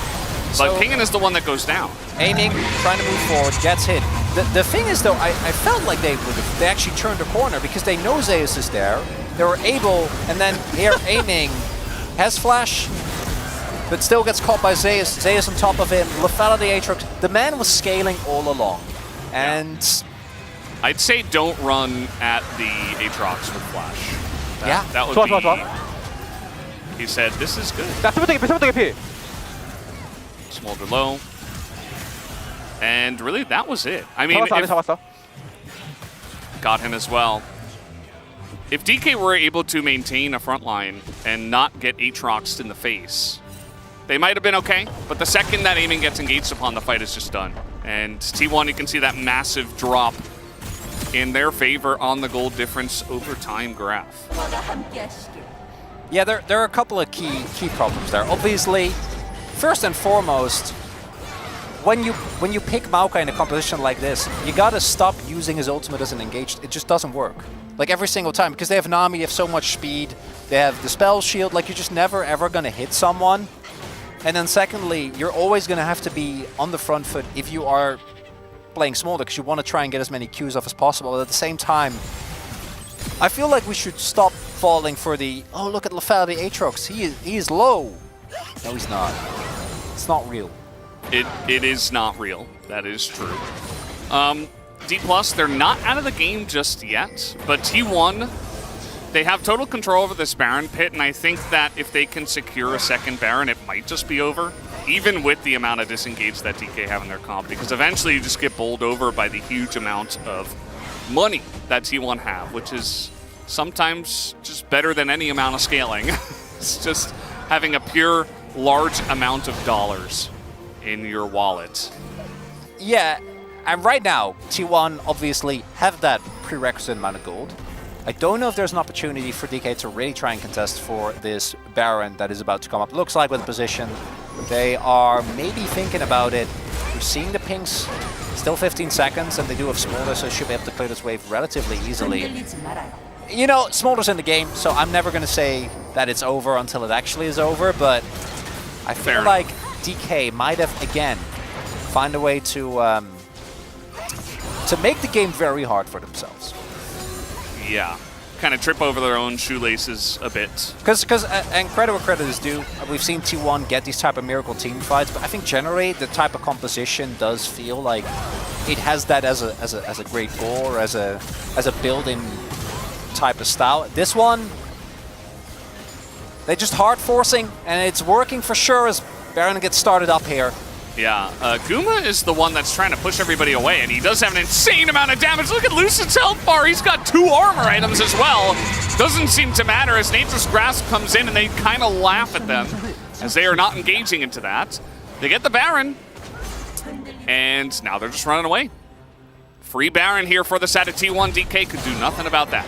but Kingan is the one that goes down. Aiming, trying to move forward, gets hit. The thing is, though, I felt like they actually turned a corner because they know Zeus is there. They were able, and then here aiming, has flash, but still gets caught by Zeus. Zeus on top of him, lethality Aatrox. The man was scaling all along. And I'd say don't run at the Aatrox with flash. That would be... He said, this is good. Smolder low. And really, that was it. I mean, got him as well. If DK were able to maintain a front line and not get Aatroxed in the face, they might have been okay, but the second that aiming gets engaged upon, the fight is just done. And T1, you can see that massive drop in their favor on the gold difference over time graph. Yeah, there are a couple of key problems there. Obviously, first and foremost, when you pick Maokai in a composition like this, you gotta stop using his ultimate as an engaged. It just doesn't work. Like every single time, because they have Nami, they have so much speed, they have the spell shield, like you're just never ever gonna hit someone. And then secondly, you're always going to have to be on the front foot if you are playing small because you want to try and get as many Qs off as possible, but at the same time, I feel like we should stop falling for the, oh, look at lethality Aatrox, he is low. No, he's not. It's not real. It is not real. That is true. D+, they're not out of the game just yet, but T1, they have total control over this Baron pit, and I think that if they can secure a second Baron, it might just be over, even with the amount of disengage that DK have in their comp, because eventually you just get bowled over by the huge amount of money that T1 have, which is sometimes just better than any amount of scaling. It's just having a pure, large amount of dollars in your wallet. Yeah, and right now, T1 obviously have that prerequisite amount of gold. I don't know if there's an opportunity for DK to really try and contest for this Baron that is about to come up. Looks like with the position, they are maybe thinking about it. We're seeing the pings, still 15 seconds, and they do have Smolder, so should be able to clear this wave relatively easily. You know, Smolder's in the game, so I'm never going to say that it's over until it actually is over, but I feel like DK might have, again, find a way to make the game very hard for themselves. Yeah, kind of trip over their own shoelaces a bit. Because and credit where credit is due, we've seen T1 get these type of miracle team fights, but I think generally the type of composition does feel like it has that as a great goal or as a build-in type of style. This one, they're just hard forcing, and it's working for sure as Baron gets started up here. Yeah, Guma is the one that's trying to push everybody away, and he does have an insane amount of damage. Look at Lucid's health bar. He's got 2 armor items as well. Doesn't seem to matter as Nature's Grasp comes in, and they kind of laugh at them as they are not engaging into that. They get the Baron, and now they're just running away. Free Baron here for the side of T1. DK could do nothing about that.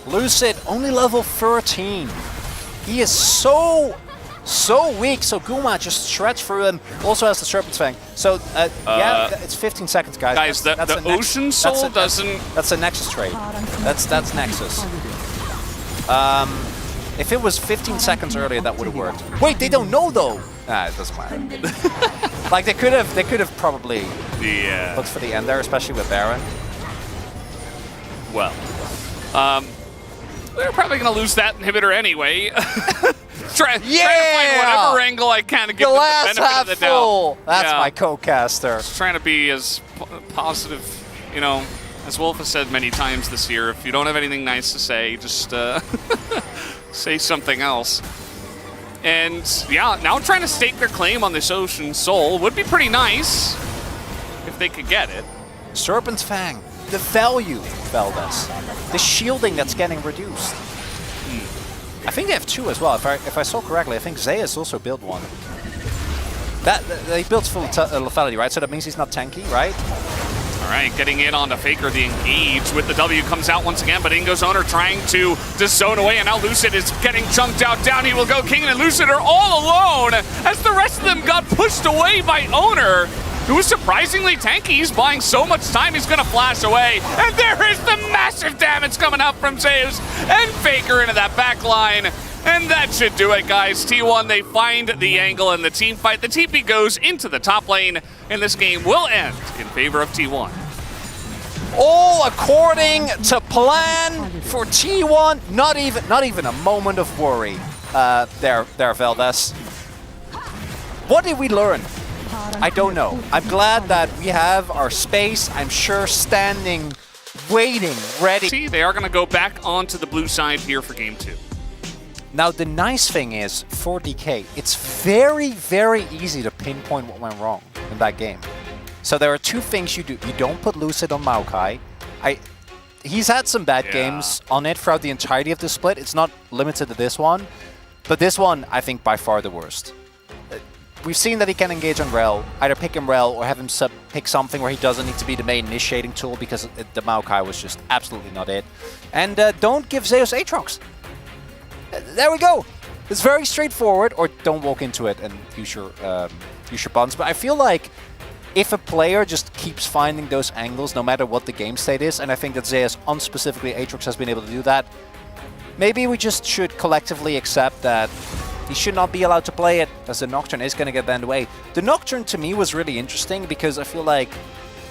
Lucid, only level 13. He is so weak, so Guma just shreds through him. Also has the Serpent's Fang. So, yeah, it's 15 seconds, guys. Guys, the Ocean Soul doesn't... That's a Nexus trade. That's Nexus. If it was 15 seconds earlier, that would have worked. Wait, they don't know, though! Nah, it doesn't matter. Like, they could have probably looked for the end there, especially with Baron. Well, they're probably going to lose that inhibitor anyway. Try to find whatever angle I can to give them the benefit of the doubt. That's my co-caster. Just trying to be as positive, you know, as Wolf has said many times this year. If you don't have anything nice to say, just say something else. And yeah, now trying to stake their claim on this Ocean Soul would be pretty nice if they could get it. Serpent's Fang, the value, Veldes, the shielding that's getting reduced. I think they have 2 as well. If I saw correctly, I think Zeus also built 1. They built full lethality, right? So that means he's not tanky, right? All right, getting in on the Faker, the engage with the W comes out once again, but Ingo's owner trying to zone away, and now Lucid is getting chunked out. Down he will go. King and Lucid are all alone as the rest of them got pushed away by owner, who is surprisingly tanky. He's buying so much time, he's going to flash away. And there is the massive damage coming out from Zeus and Faker into that back line. And that should do it, guys. T1, they find the angle in the team fight. The TP goes into the top lane, and this game will end in favor of T1. All according to plan for T1. Not even a moment of worry there, Veldes. What did we learn? I don't know. I'm glad that we have our space, I'm sure, standing, waiting, ready. See, they are going to go back onto the blue side here for game 2. Now, the nice thing is, for DK, it's very, very easy to pinpoint what went wrong in that game. So there are 2 things you do. You don't put Lucid on Maokai. He's had some bad games on it throughout the entirety of the split. It's not limited to this one. But this one, I think, by far the worst. We've seen that he can engage on Rel, either pick him Rel or have him pick something where he doesn't need to be the main initiating tool because the Maokai was just absolutely not it. And don't give Zeus Aatrox. There we go. It's very straightforward, or don't walk into it and use your buns. But I feel like if a player just keeps finding those angles, no matter what the game state is, and I think that Zeus, on specifically Aatrox, has been able to do that, maybe we just should collectively accept that He should not be allowed to play it, as the Nocturne is going to get banned away. The Nocturne, to me, was really interesting because I feel like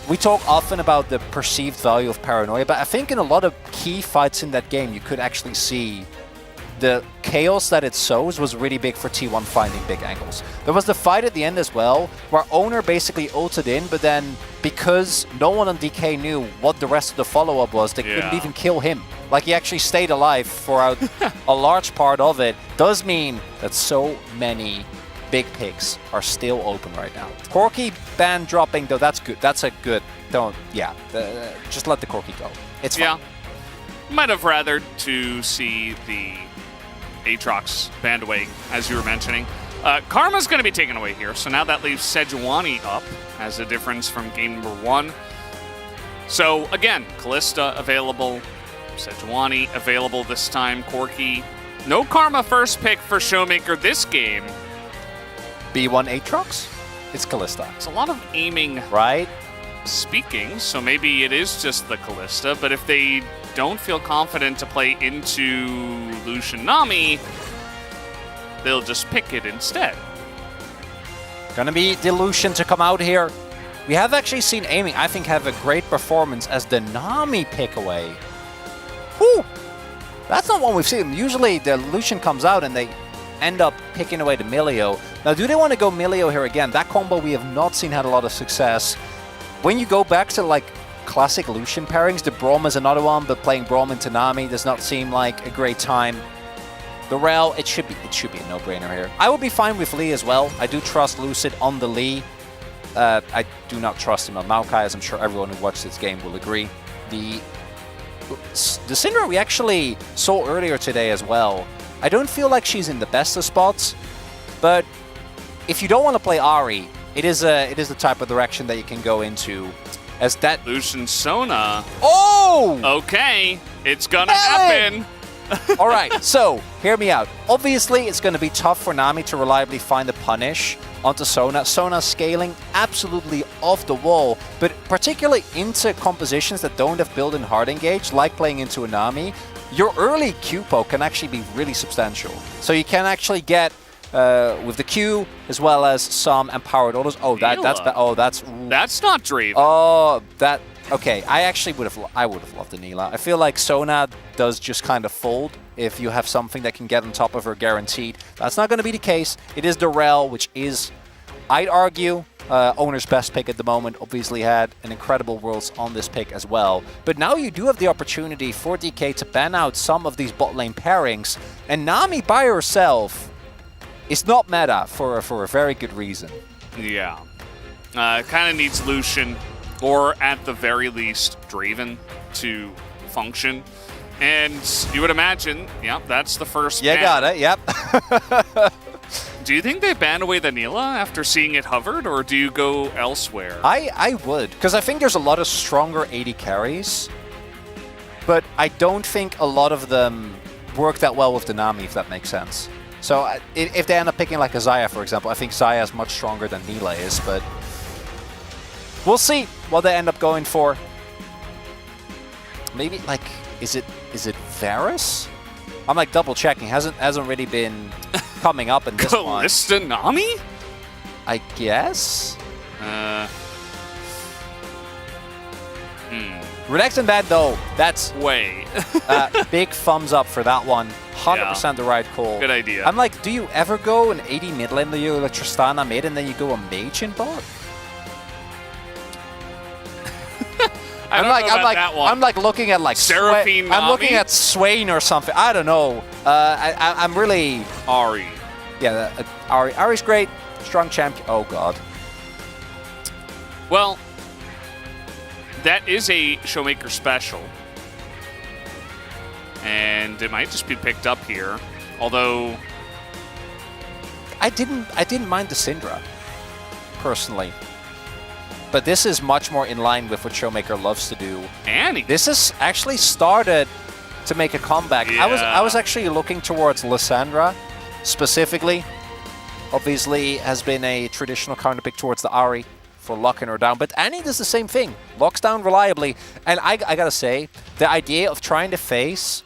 we talk often about the perceived value of Paranoia, but I think in a lot of key fights in that game, you could actually see the chaos that it sows was really big for T1 finding big angles. There was the fight at the end as well, where Owner basically ulted in, but then because no one on DK knew what the rest of the follow-up was, they couldn't even kill him. Like, he actually stayed alive for a large part of it. Does mean that so many big picks are still open right now. Corki ban dropping, though, that's good. That's a good... just let the Corki go. It's fine. Yeah. Might have rathered to see the Aatrox banned away, as you were mentioning. Karma's going to be taken away here, so now that leaves Sejuani up as a difference from game number 1. So, again, Kalista available, Sejuani available this time, Corki. No Karma first pick for Showmaker this game. B1 Aatrox? It's Kalista. It's a lot of aiming. Right? Speaking, so maybe it is just the Kalista, but if they don't feel confident to play into Lucian Nami, they'll just pick it instead. Gonna be the Lucian to come out here. We have actually seen aiming, I think, have a great performance as the Nami pick away. Whew! That's not one we've seen. Usually the Lucian comes out and they end up picking away the Milio. Now, do they want to go Milio here again? That combo we have not seen had a lot of success. When you go back to, like, classic Lucian pairings, the Braum is another one, but playing Braum into Nami does not seem like a great time. The Rel, it should be a no-brainer here. I would be fine with Lee as well. I do trust Lucid on the Lee. I do not trust him on Maokai, as I'm sure everyone who watched this game will agree. The Syndra we actually saw earlier today as well. I don't feel like she's in the best of spots, but if you don't want to play Ahri, it is the type of direction that you can go into. As that Lucian Sona. Oh! Okay, it's gonna happen. All right, so hear me out. Obviously, it's going to be tough for Nami to reliably find the punish onto Sona. Sona's scaling absolutely off the wall, but particularly into compositions that don't have built-in hard engage, like playing into a Nami, your early Q poke can actually be really substantial. So you can actually get with the Q as well as some empowered autos. Oh, that's not Draven. Oh, that. Okay, I would have loved the Neela. I feel like Sona does just kind of fold if you have something that can get on top of her guaranteed. That's not going to be the case. It is the Rel, which is, I'd argue, Owner's best pick at the moment. Obviously had an incredible Worlds on this pick as well. But now you do have the opportunity for DK to ban out some of these bot lane pairings. And Nami by herself is not meta for a very good reason. Yeah. Kind of needs Lucian, or at the very least, Draven to function. And you would imagine, yep, that's the first ban. Got it, yep. Do you think they ban away the Neela after seeing it hovered, or do you go elsewhere? I would, because I think there's a lot of stronger AD carries, but I don't think a lot of them work that well with the Nami, if that makes sense. So if they end up picking like a Xayah, for example, I think Xayah is much stronger than Neela is, but we'll see what they end up going for. Maybe, like, is it Varus? I'm like double checking. Hasn't really been coming up in this one. Kalista Nami? I guess. Renex and bad though. That's way big thumbs up for that one. 100% the right call. Good idea. I'm like, do you ever go an AD mid lane that you like Tristana mid and then you go a mage in bot? I'm like looking at like Seraphine Nami? I'm looking at Swain or something. I don't know. I'm really Ahri. Yeah, Ahri. Ahri's great. Strong champion. Oh god. Well, that is a Showmaker special, and it might just be picked up here. Although I didn't mind the Syndra personally. But this is much more in line with what Showmaker loves to do. Annie. This has actually started to make a comeback. Yeah. I was actually looking towards Lissandra specifically. Obviously has been a traditional counterpick towards the Ahri for locking her down. But Annie does the same thing. Locks down reliably. And I gotta say, the idea of trying to face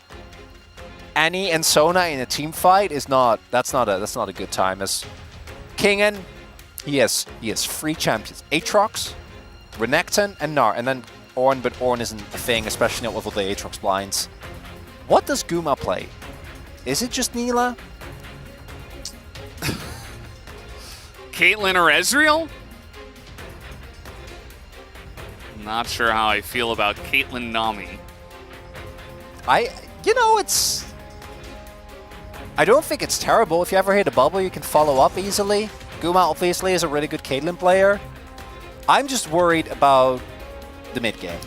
Annie and Sona in a team fight is not. That's not a good time. As Kingen, he has 3 champions: Aatrox, Renekton, and Gnar, and then Ornn. But Ornn isn't a thing, especially not with all the Aatrox blinds. What does Guma play? Is it just Neela? Caitlyn or Ezreal? Not sure how I feel about Caitlyn Nami. I don't think it's terrible. If you ever hit a bubble, you can follow up easily. Guma obviously is a really good Caitlyn player. I'm just worried about the mid game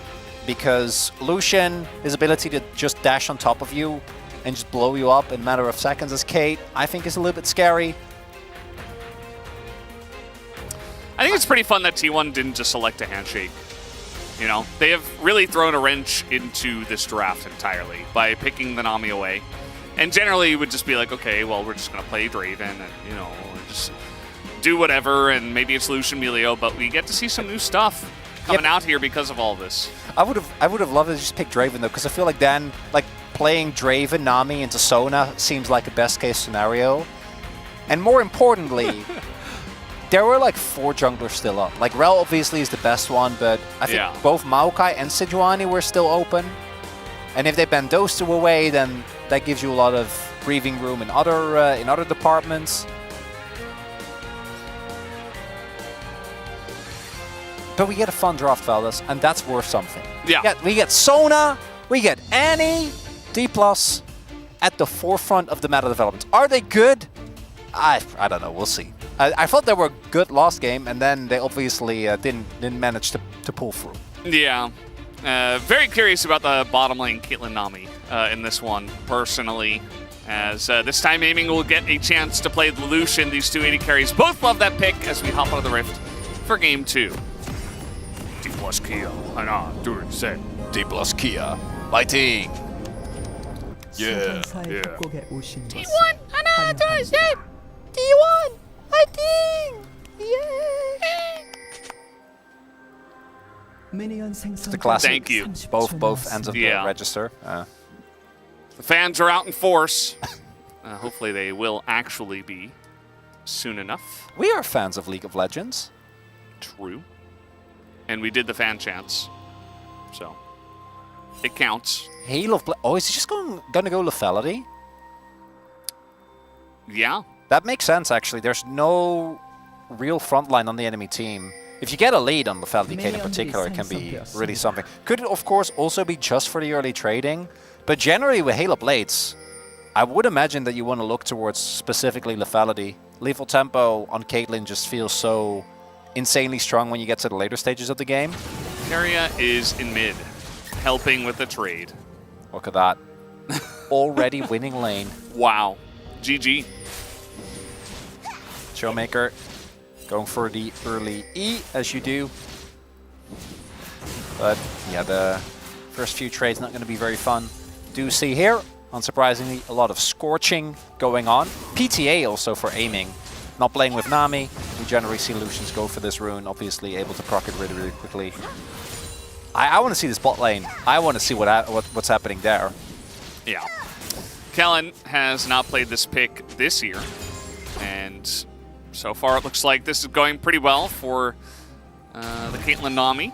because Lucian, his ability to just dash on top of you and just blow you up in a matter of seconds as Kate, I think is a little bit scary. I think it's pretty fun that T1 didn't just select a handshake. You know, they have really thrown a wrench into this draft entirely by picking the Nami away. And generally, you would just be like, okay, well, we're just going to play Draven and, you know, just do whatever, and maybe it's Lucian Melio, but we get to see some new stuff coming out here because of all this. I would have loved to just pick Draven, though, because I feel like then, like, playing Draven, Nami into Sona seems like a best-case scenario. And more importantly, there were like 4 junglers still up. Like, Rel obviously is the best one, but I think both Maokai and Sejuani were still open. And if they bend those 2 away, then that gives you a lot of breathing room in other departments. But we get a fun draft, fellas, and that's worth something. Yeah. We get Sona, we get Annie, D+, at the forefront of the meta development. Are they good? I don't know, we'll see. I thought they were good last game, and then they obviously didn't manage to pull through. Yeah. Very curious about the bottom lane Caitlyn Nami in this one, personally. As this time Aiming will get a chance to play the Lucian. These 2 AD carries both love that pick as we hop out of the Rift for game 2. D+ Kia, 하나, 둘, 셋. D+ Kia, fighting! Yeah. T1, 하나, 둘, 셋. D1, fighting! Yeah! The classic. Thank you. Both ends of the register. The fans are out in force. Hopefully they will actually be soon enough. We are fans of League of Legends. True. And we did the fan chants. So it counts. Hail of Oh, is he just going to go lethality? Yeah. That makes sense, actually. There's no real frontline on the enemy team. If you get a lead on lethality Kate in particular, it can be really something. Could, of course, also be just for the early trading. But generally, with Halo Blades, I would imagine that you want to look towards specifically lethality. Lethal tempo on Caitlyn just feels so insanely strong when you get to the later stages of the game. Keria is in mid, helping with the trade. Look at that. Already winning lane. Wow. GG. Showmaker going for the early E, as you do. But yeah, the first few trades not going to be very fun. Do see here, unsurprisingly, a lot of scorching going on. PTA also for Aiming. Not playing with Nami. We generally see Lucians go for this rune, obviously able to proc it really, really quickly. I want to see this bot lane. I want to see what's happening there. Yeah. Kellen has not played this pick this year, and so far it looks like this is going pretty well for the Caitlyn Nami.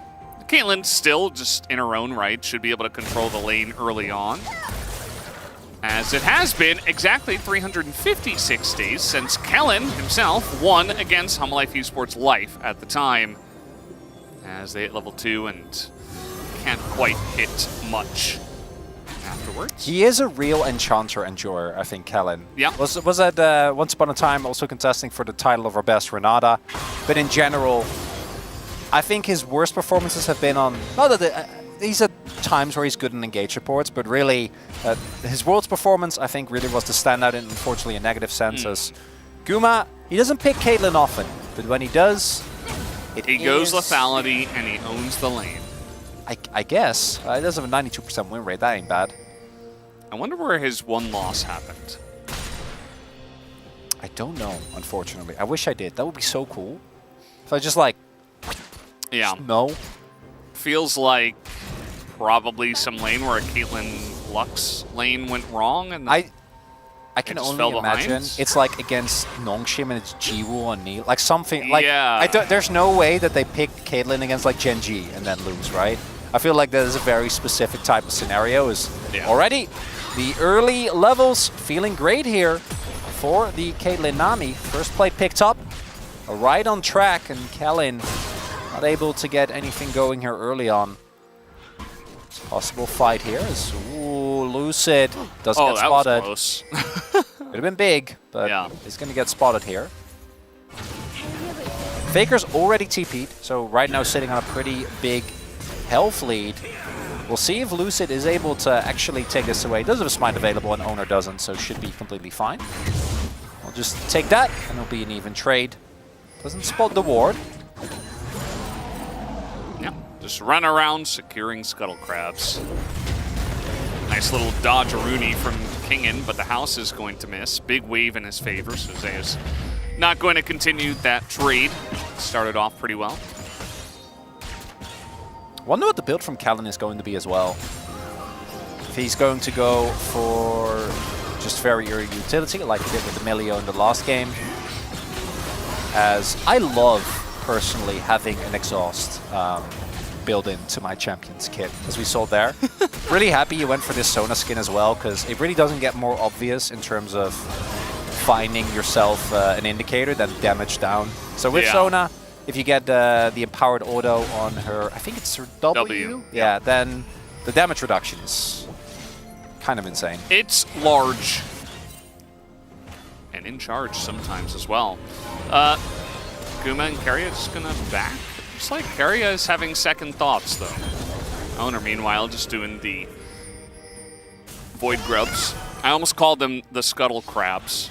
Caitlyn still just in her own right should be able to control the lane early on, as it has been exactly 356 days since Kellen himself won against Hum Life Esports Life at the time, as they hit level 2 and can't quite hit much afterwards. He is a real enchanter enjoyer, I think, Kellen. Yeah. Was at once upon a time also contesting for the title of our best Renata, but in general, I think his worst performances have been on, not that these are times where he's good in engage reports, but really his Worlds performance, I think, really was the standout in, unfortunately, a negative sense. As Guma, he doesn't pick Caitlyn often, but when he does, he goes lethality and he owns the lane. I guess. He does have a 92% win rate. That ain't bad. I wonder where his one loss happened. I don't know, unfortunately. I wish I did. That would be so cool. If I just like... Yeah. No. Feels like probably some lane where Caitlyn Lux lane went wrong, and I can just only fell imagine behind? it's like against Nongshim and it's Jiwoo on Neil. Like something, like, Yeah. there's no way that they pick Caitlyn against like Genji and then lose, right? I feel like that is a very specific type of scenario. Already the early levels feeling great here for the Caitlyn Nami. First plate picked up, right on track, and Kellen not able to get anything going here early on. Possible fight here is, ooh, Lucid does get that spotted. was close. Could have been big, but Yeah. he's going to get spotted here. Faker's already TP'd, so right now sitting on a pretty big health lead. We'll see if Lucid is able to actually take this away. Does have a smite available and Owner doesn't, so should be completely fine. We'll just take that and it'll be an even trade. Doesn't spot the ward. Yeah, just run around securing Scuttle Crabs. Nice little dodge-a-rooney from Kingen, but the house is going to miss. Big wave in his favor, so Zeus not going to continue that trade. Started off pretty well. Wonder what the build from Callan is going to be as well. If he's going to go for just very early utility, like he did with the Melio in the last game. As I love, personally, having an exhaust built into my Champions kit, as we saw there. Really happy you went for this Sona skin as well, because it really doesn't get more obvious in terms of finding yourself an indicator than damage down. So with Sona, if you get the empowered auto on her, I think it's her W. Yeah, then the damage reduction is kind of insane. It's large. And in charge sometimes as well. Guma and Keria just gonna back. Looks like Keria is having second thoughts though. Owner meanwhile just doing the Void Grubs. I almost called them the Scuttle Crabs.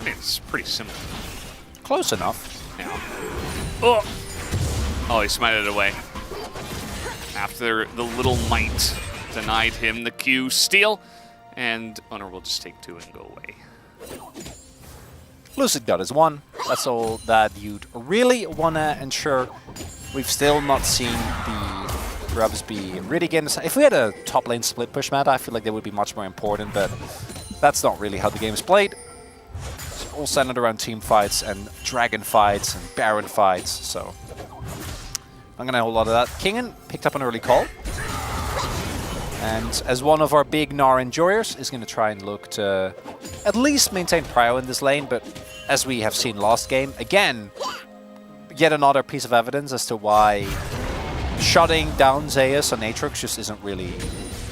I mean, it's pretty similar. Close enough. Yeah. Oh, he smited it away. After the little might denied him the Q steal, and Owner will just take 2 and go away. Lucid got his 1. That's all that you'd really want to ensure. We've still not seen the Grubs be really getting... If we had a top lane split push meta, I feel like they would be much more important, but that's not really how the game is played. It's all centered around team fights and dragon fights and baron fights, so I'm going to hold a lot of that. Kingen picked up an early call. And as one of our big Gnar enjoyers, is going to try and look to at least maintain prio in this lane, but as we have seen last game, again, yet another piece of evidence as to why shutting down Zeus on Aatrox just isn't really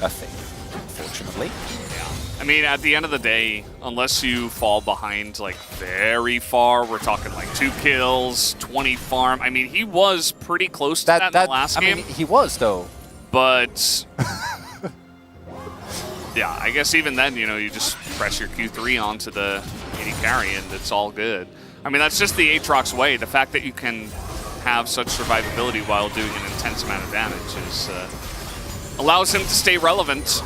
a thing, unfortunately. I mean, at the end of the day, unless you fall behind, like, very far, we're talking, like, 2 kills, 20 farm. I mean, he was pretty close to that in the last game. I mean, he was, though. But, yeah, I guess even then, you know, you just press your Q3 onto the AD carry, and it's all good. I mean, that's just the Aatrox way. The fact that you can have such survivability while doing an intense amount of damage is allows him to stay relevant.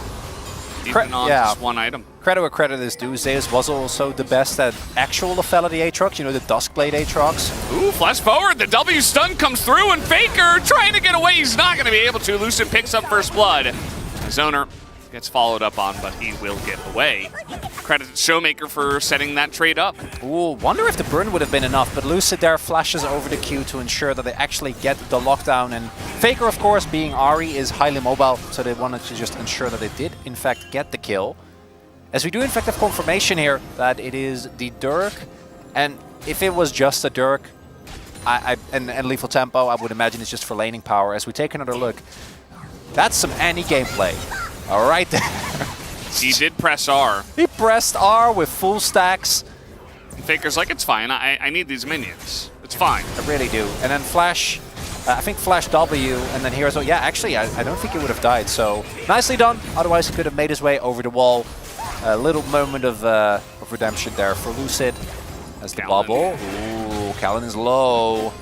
Even on just one item. Credit where credit is due. Zeus was also the best at actual lethality Aatrox, you know, the Duskblade Aatrox. Ooh, flash forward, the W stun comes through, and Faker trying to get away, he's not going to be able to. Lucid picks up first blood. His owner gets followed up on, but he will get away. Credit to Showmaker for setting that trade up. Ooh, wonder if the burn would have been enough, but Lucid there flashes over the Q to ensure that they actually get the lockdown, and Faker, of course, being Ahri, is highly mobile, so they wanted to just ensure that they did, in fact, get the kill. As we do, in fact, have confirmation here that it is the Dirk, and if it was just a Dirk, and Lethal Tempo, I would imagine it's just for laning power. As we take another look, that's some Annie gameplay. All right there. He did press R. He pressed R with full stacks. And Faker's like, it's fine, I need these minions. It's fine. I really do. And then Flash, I think Flash W, and then here as well. Yeah, actually, I don't think he would have died, so nicely done. Otherwise, he could have made his way over the wall. A little moment of redemption there for Lucid. As the bubble. Ooh, Callan is low.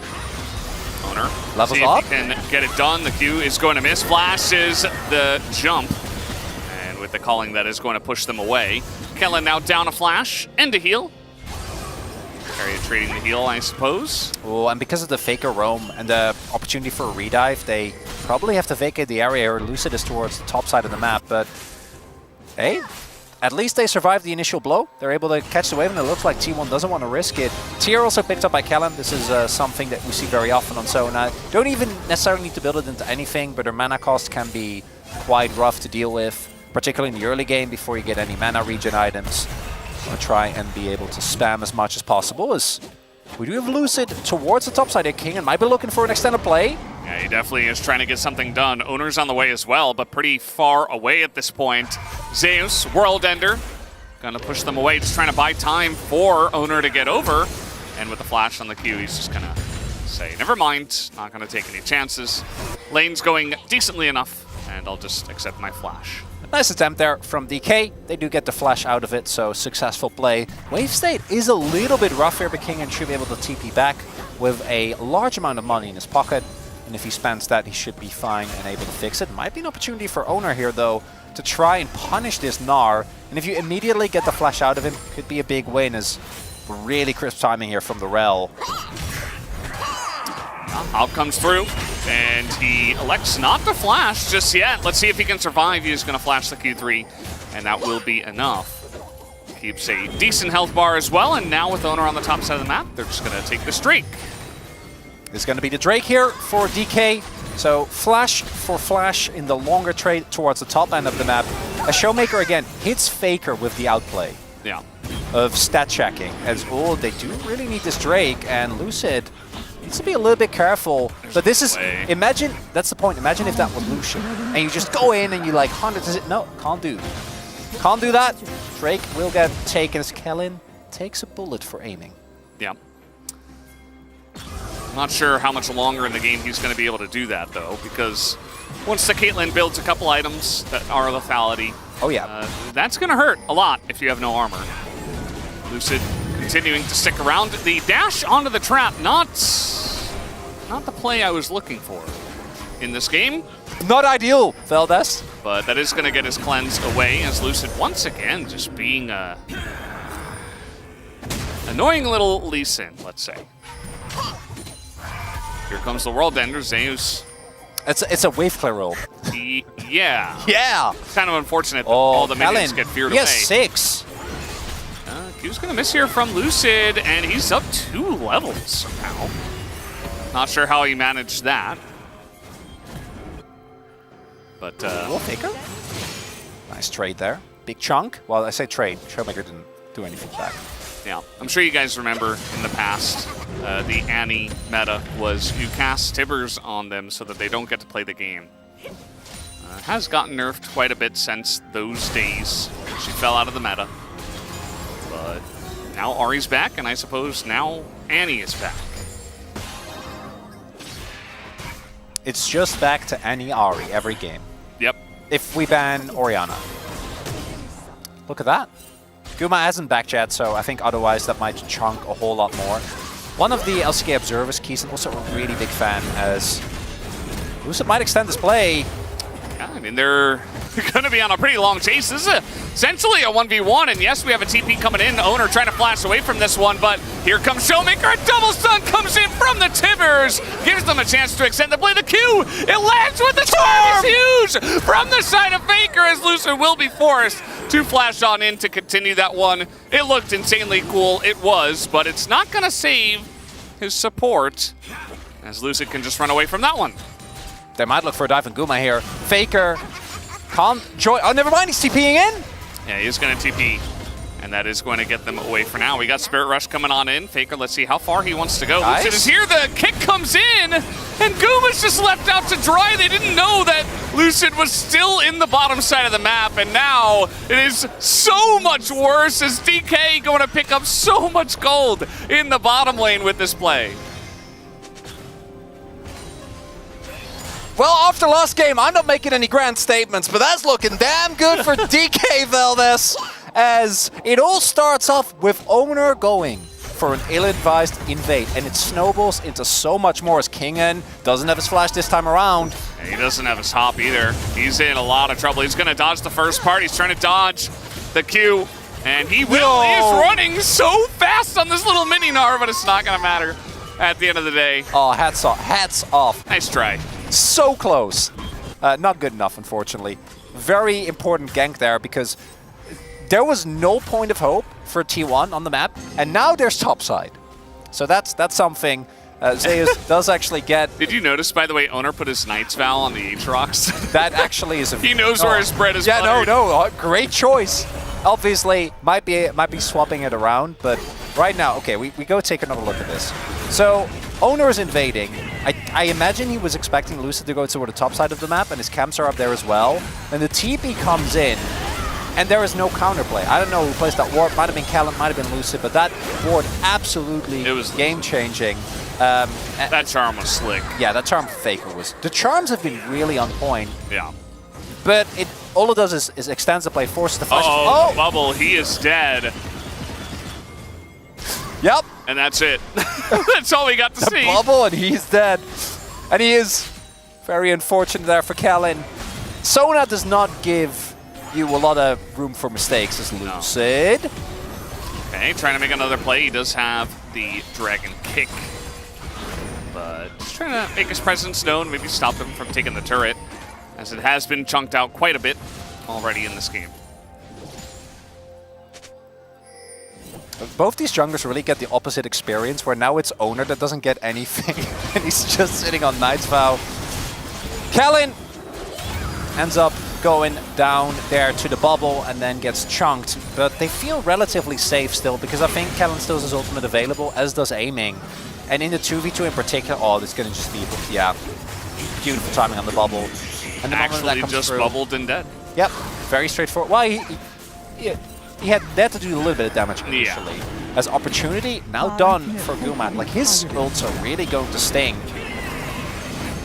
Owner levels see up. If he can get it done. The Q is going to miss. Flashes the jump. And with the calling, that is going to push them away. Kellen now down a flash and a heal. Keria trading the heal, I suppose. Oh, and because of the Faker roam and the opportunity for a redive, they probably have to vacate the area, or Lucid is towards the top side of the map, but Hey, at least they survived the initial blow. They're able to catch the wave, and it looks like T1 doesn't want to risk it. Tier also picked up by Kellen. This is something that we see very often on Sona. Don't even necessarily need to build it into anything, but their mana cost can be quite rough to deal with, particularly in the early game before you get any mana regen items. I'm going to try and be able to spam as much as possible, as we do have Lucid towards the top side of King and might be looking for an extended play. Yeah, he definitely is trying to get something done. Owner's on the way as well, but pretty far away at this point. Zeus, World Ender, gonna push them away, just trying to buy time for Owner to get over. And with the flash on the Q, he's just gonna say, never mind, not gonna take any chances. Lane's going decently enough, and I'll just accept my flash. Nice attempt there from DK. They do get the flash out of it, so successful play. Wave state is a little bit rough here, but King should be able to TP back with a large amount of money in his pocket. And if he spends that, he should be fine and able to fix it. Might be an opportunity for Owner here, though, to try and punish this Gnar. And if you immediately get the flash out of him, could be a big win, as really crisp timing here from the Rel. Out comes through, and he elects not to flash just yet. Let's see if he can survive. He's going to flash the Q3, and that will be enough. Keeps a decent health bar as well, and now with Owner on the top side of the map, they're just going to take this Drake. It's going to be the Drake here for DK. So flash for flash in the longer trade towards the top end of the map. A Showmaker again hits Faker with the outplay of stat checking, as they do really need this Drake, and Lucid needs to be a little bit careful. But this is, imagine, that's the point, imagine if that was Lucian, and you just go in and you like, no, can't do that. Drake will get taken as Kellen takes a bullet for aiming. Yeah. Not sure how much longer in the game he's going to be able to do that, though, because once the Caitlyn builds a couple items that are lethality, that's going to hurt a lot if you have no armor. Lucid continuing to stick around. The dash onto the trap, not the play I was looking for in this game. Not ideal, Veldes. But that is going to get his cleanse away, as Lucid once again just being a annoying little Lee Sin, let's say. Here comes the World Ender, Zeus. It's a wave clear roll. Yeah. Yeah. Kind of unfortunate that all the minions get feared away. Yes, 6. Q's going to miss here from Lucid, and he's up 2 levels somehow. Not sure how he managed that. But, Faker. Nice trade there. Big chunk. Well, I say trade. Showmaker didn't do anything back. Yeah, I'm sure you guys remember in the past, the Annie meta was you cast Tibbers on them so that they don't get to play the game. Has gotten nerfed quite a bit since those days. She fell out of the meta. But now Ahri's back, and I suppose now Annie is back. It's just back to Annie Ahri every game. Yep. If we ban Orianna. Look at that. Guma hasn't backed yet, so I think otherwise that might chunk a whole lot more. One of the LCK observers, Keeson, also a really big fan, as Lucid might extend this play. Yeah, I mean, they're going to be on a pretty long chase. This is essentially a 1v1, and yes, we have a TP coming in. Owner trying to flash away from this one, but here comes Showmaker. A double stun comes in from the Tibbers. Gives them a chance to extend the play. The Q, it lands with the charm. It's huge from the side of Faker, as Lucid will be forced to flash on in to continue that one. It looked insanely cool. It was, but it's not going to save his support, as Lucid can just run away from that one. They might look for a dive on Guma here. Faker can't join. Oh, never mind. He's TPing in. Yeah, he's going to TP, and that is going to get them away for now. We got Spirit Rush coming on in. Faker, let's see how far he wants to go. Nice. Lucid is here. The kick comes in, and Guma's just left out to dry. They didn't know that Lucid was still in the bottom side of the map, and now it is so much worse, as DK going to pick up so much gold in the bottom lane with this play. Well, after last game, I'm not making any grand statements, but that's looking damn good for DK Veldes, as it all starts off with Owner going for an ill-advised invade, and it snowballs into so much more, as Kingen doesn't have his flash this time around. And he doesn't have his hop either. He's in a lot of trouble. He's going to dodge the first part. He's trying to dodge the Q, and he will. He is running so fast on this little mini Gnar, but it's not going to matter at the end of the day. Oh, hats off. Hats off. Nice try. So close. Not good enough, unfortunately. very important gank there because there was no point of hope for T1 on the map, and now there's topside. So that's something Zeus does actually get. Did you notice, by the way, Owner put his Knight's Vow on the Aatrox? That actually is a... He knows where his bread is buttered. buttered. Great choice. Obviously, might be swapping it around, but right now, okay, we go take another look at this. So, Owner is invading. I imagine he was expecting Lucid to go toward the top side of the map, and his camps are up there as well. And the TP comes in, and there is no counterplay. I don't know who placed that ward. Might have been Callan, might have been Lucid, but that ward absolutely game-changing. That charm was slick. Yeah, that charm faker was... The charms have been really on point. Yeah. But all it does is extends the play, forces the flash. Oh, Bubble, he is dead. Yep. And that's it. That's all we got to see. Bubble, and he's dead. And he is very unfortunate there for Callan. Sona does not give you a lot of room for mistakes as Lucid. No. Okay, trying to make another play. He does have the Dragon Kick. But just trying to make his presence known, maybe stop him from taking the turret, as it has been chunked out quite a bit already in this game. Both these junglers really get the opposite experience, where now it's Owner that doesn't get anything, and he's just sitting on Knight's Vow. Callan ends up going down there to the bubble and then gets chunked, but they feel relatively safe still, because I think Callan still has his ultimate available, as does Aiming. And in the 2v2 in particular, oh, this is going to just be, yeah, beautiful timing on the bubble. And the Actually just bubbled and dead. Yep, very straightforward. Well, they had to do a little bit of damage initially. Yeah. As opportunity, now done for Gumat. Like, his ults are really going to sting.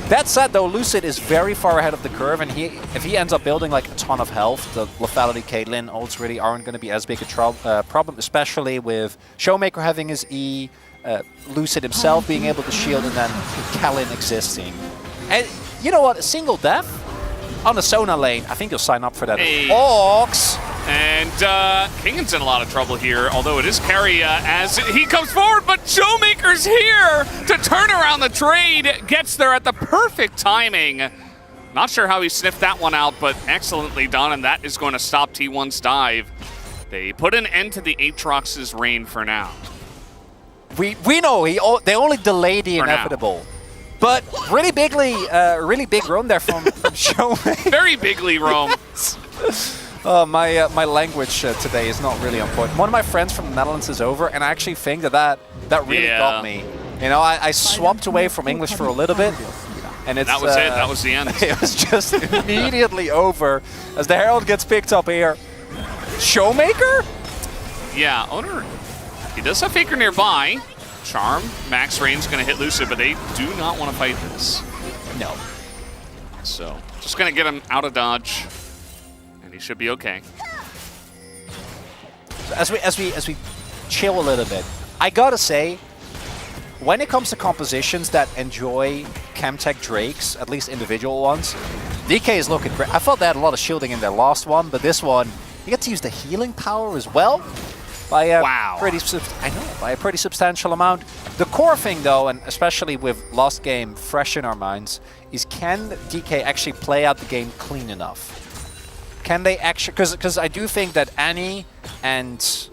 That said, though, Lucid is very far ahead of the curve, and if he ends up building like a ton of health, the lethality Caitlyn ults really aren't going to be as big a problem, especially with Showmaker having his E, Lucid himself being able to shield, and then Callan existing. And you know what? A single death on the Sona lane, I think you'll sign up for that. Hey. Ox! And Kingan's in a lot of trouble here, although it is Keria as he comes forward, but Showmaker's here to turn around the trade, gets there at the perfect timing. Not sure how he sniffed that one out, but excellently done, and that is going to stop T1's dive. They put an end to the Aatrox's reign for now. We know they only delay the inevitable. But really big roam there from Showmaker. Very bigly roam. My language today is not really on point. One of my friends from the Netherlands is over, and I actually think that really got me. You know, I swapped away from English for a little bit, and that was it. That was the end. It was just immediately over as the Herald gets picked up here. Showmaker? Yeah, Owner. He does have Faker nearby. Charm, max range going to hit Lucid, but they do not want to fight this. No. So, just going to get him out of dodge, and he should be okay. So as we chill a little bit, I gotta say, when it comes to compositions that enjoy Chemtech Drakes, at least individual ones, DK is looking great. I thought they had a lot of shielding in their last one, but this one, you get to use the healing power as well. By a pretty substantial amount. The core thing, though, and especially with last game fresh in our minds, is can DK actually play out the game clean enough? Can they actually... Because I do think that Annie and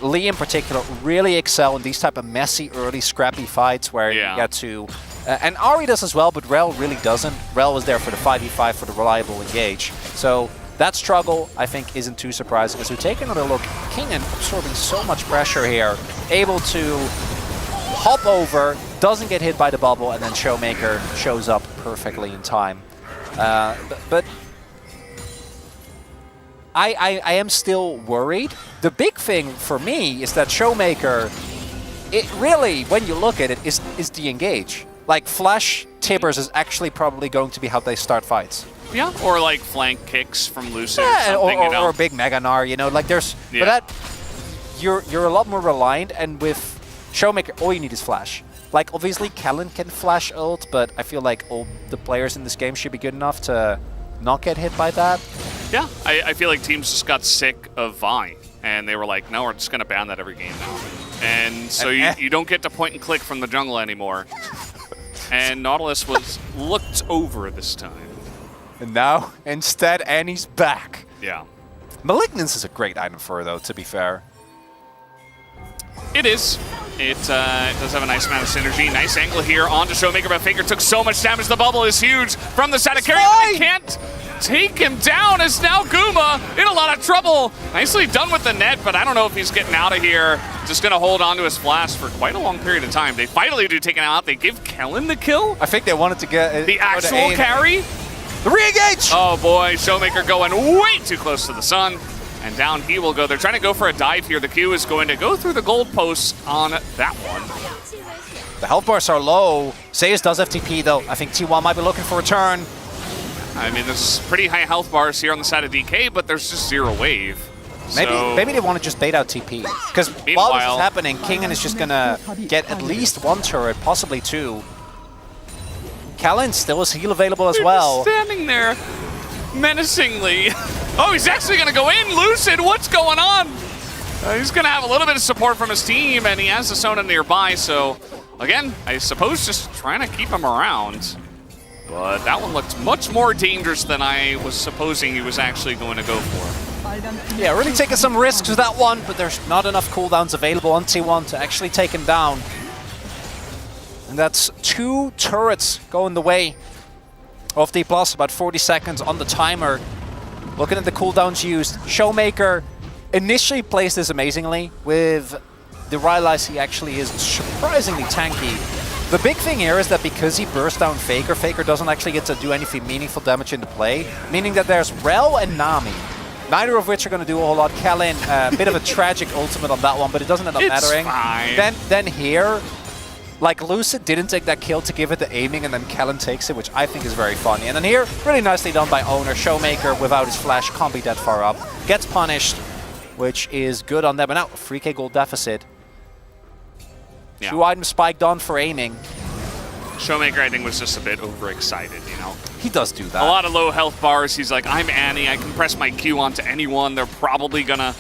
Lee in particular really excel in these type of messy, early, scrappy fights where you get to... and Ahri does as well, but Rel really doesn't. Rel was there for the 5v5 for the reliable engage. So... that struggle, I think, isn't too surprising. As we take another look, Kingan absorbing so much pressure here, able to hop over, doesn't get hit by the bubble, and then Showmaker shows up perfectly in time. But I am still worried. The big thing for me is that Showmaker, it really, when you look at it, is the engage. Like, Flash Tibbers is actually probably going to be how they start fights. Yeah, or like flank kicks from Lucid or a big Mega Gnar, you know, like there's... But that, you're a lot more reliant, and with Showmaker, all you need is Flash. Like, obviously, Callan can Flash ult, but I feel like all the players in this game should be good enough to not get hit by that. Yeah, I feel like teams just got sick of Vi, and they were like, no, we're just going to ban that every game now. And so you don't get to point and click from the jungle anymore. And Nautilus was looked over this time. And now, instead, Annie's back. Yeah. Malignance is a great item for her, though, to be fair. It is. It does have a nice amount of synergy. Nice angle here onto Showmaker, but Faker took so much damage. The bubble is huge from the side of carry. They can't take him down as now Guma in a lot of trouble. Nicely done with the net, but I don't know if he's getting out of here. Just going to hold on to his flash for quite a long period of time. They finally do take him out. They give Kellen the kill. I think they wanted to get the actual carry. The re-engage! Oh boy, Showmaker going way too close to the sun. And down he will go. They're trying to go for a dive here. The Q is going to go through the gold post on that one. The health bars are low. Zeus does FTP though. I think T1 might be looking for a turn. I mean, there's pretty high health bars here on the side of DK, but there's just zero wave. Maybe they want to just bait out TP. Because while this is happening, Kingen is just going to get at least one turret, possibly two. Kellen still has heal available as well. Standing there menacingly. Oh, he's actually going to go in. Lucid, what's going on? He's going to have a little bit of support from his team, and he has the Sona nearby. So, again, I suppose just trying to keep him around. But that one looked much more dangerous than I was supposing he was actually going to go for. Yeah, really taking some risks with that one, but there's not enough cooldowns available on T1 to actually take him down. And that's 2 turrets going the way of D+, about 40 seconds on the timer. Looking at the cooldowns used, Showmaker initially plays this amazingly. With the realize he actually is surprisingly tanky. The big thing here is that because he burst down Faker, Faker doesn't actually get to do anything meaningful damage into play, meaning that there's Rel and Nami, neither of which are going to do a whole lot. Kellen, a bit of a tragic ultimate on that one, but it doesn't end up mattering. Fine. Then here, like Lucid didn't take that kill to give it the aiming, and then Kellen takes it, which I think is very funny. And then here, really nicely done by Owner. Showmaker, without his flash, can't be that far up. Gets punished, which is good on them. And now, 3k gold deficit. Yeah. 2 items spiked on for aiming. Showmaker, I think, was just a bit overexcited, you know? He does do that. A lot of low health bars. He's like, I'm Annie. I can press my Q onto anyone. They're probably going to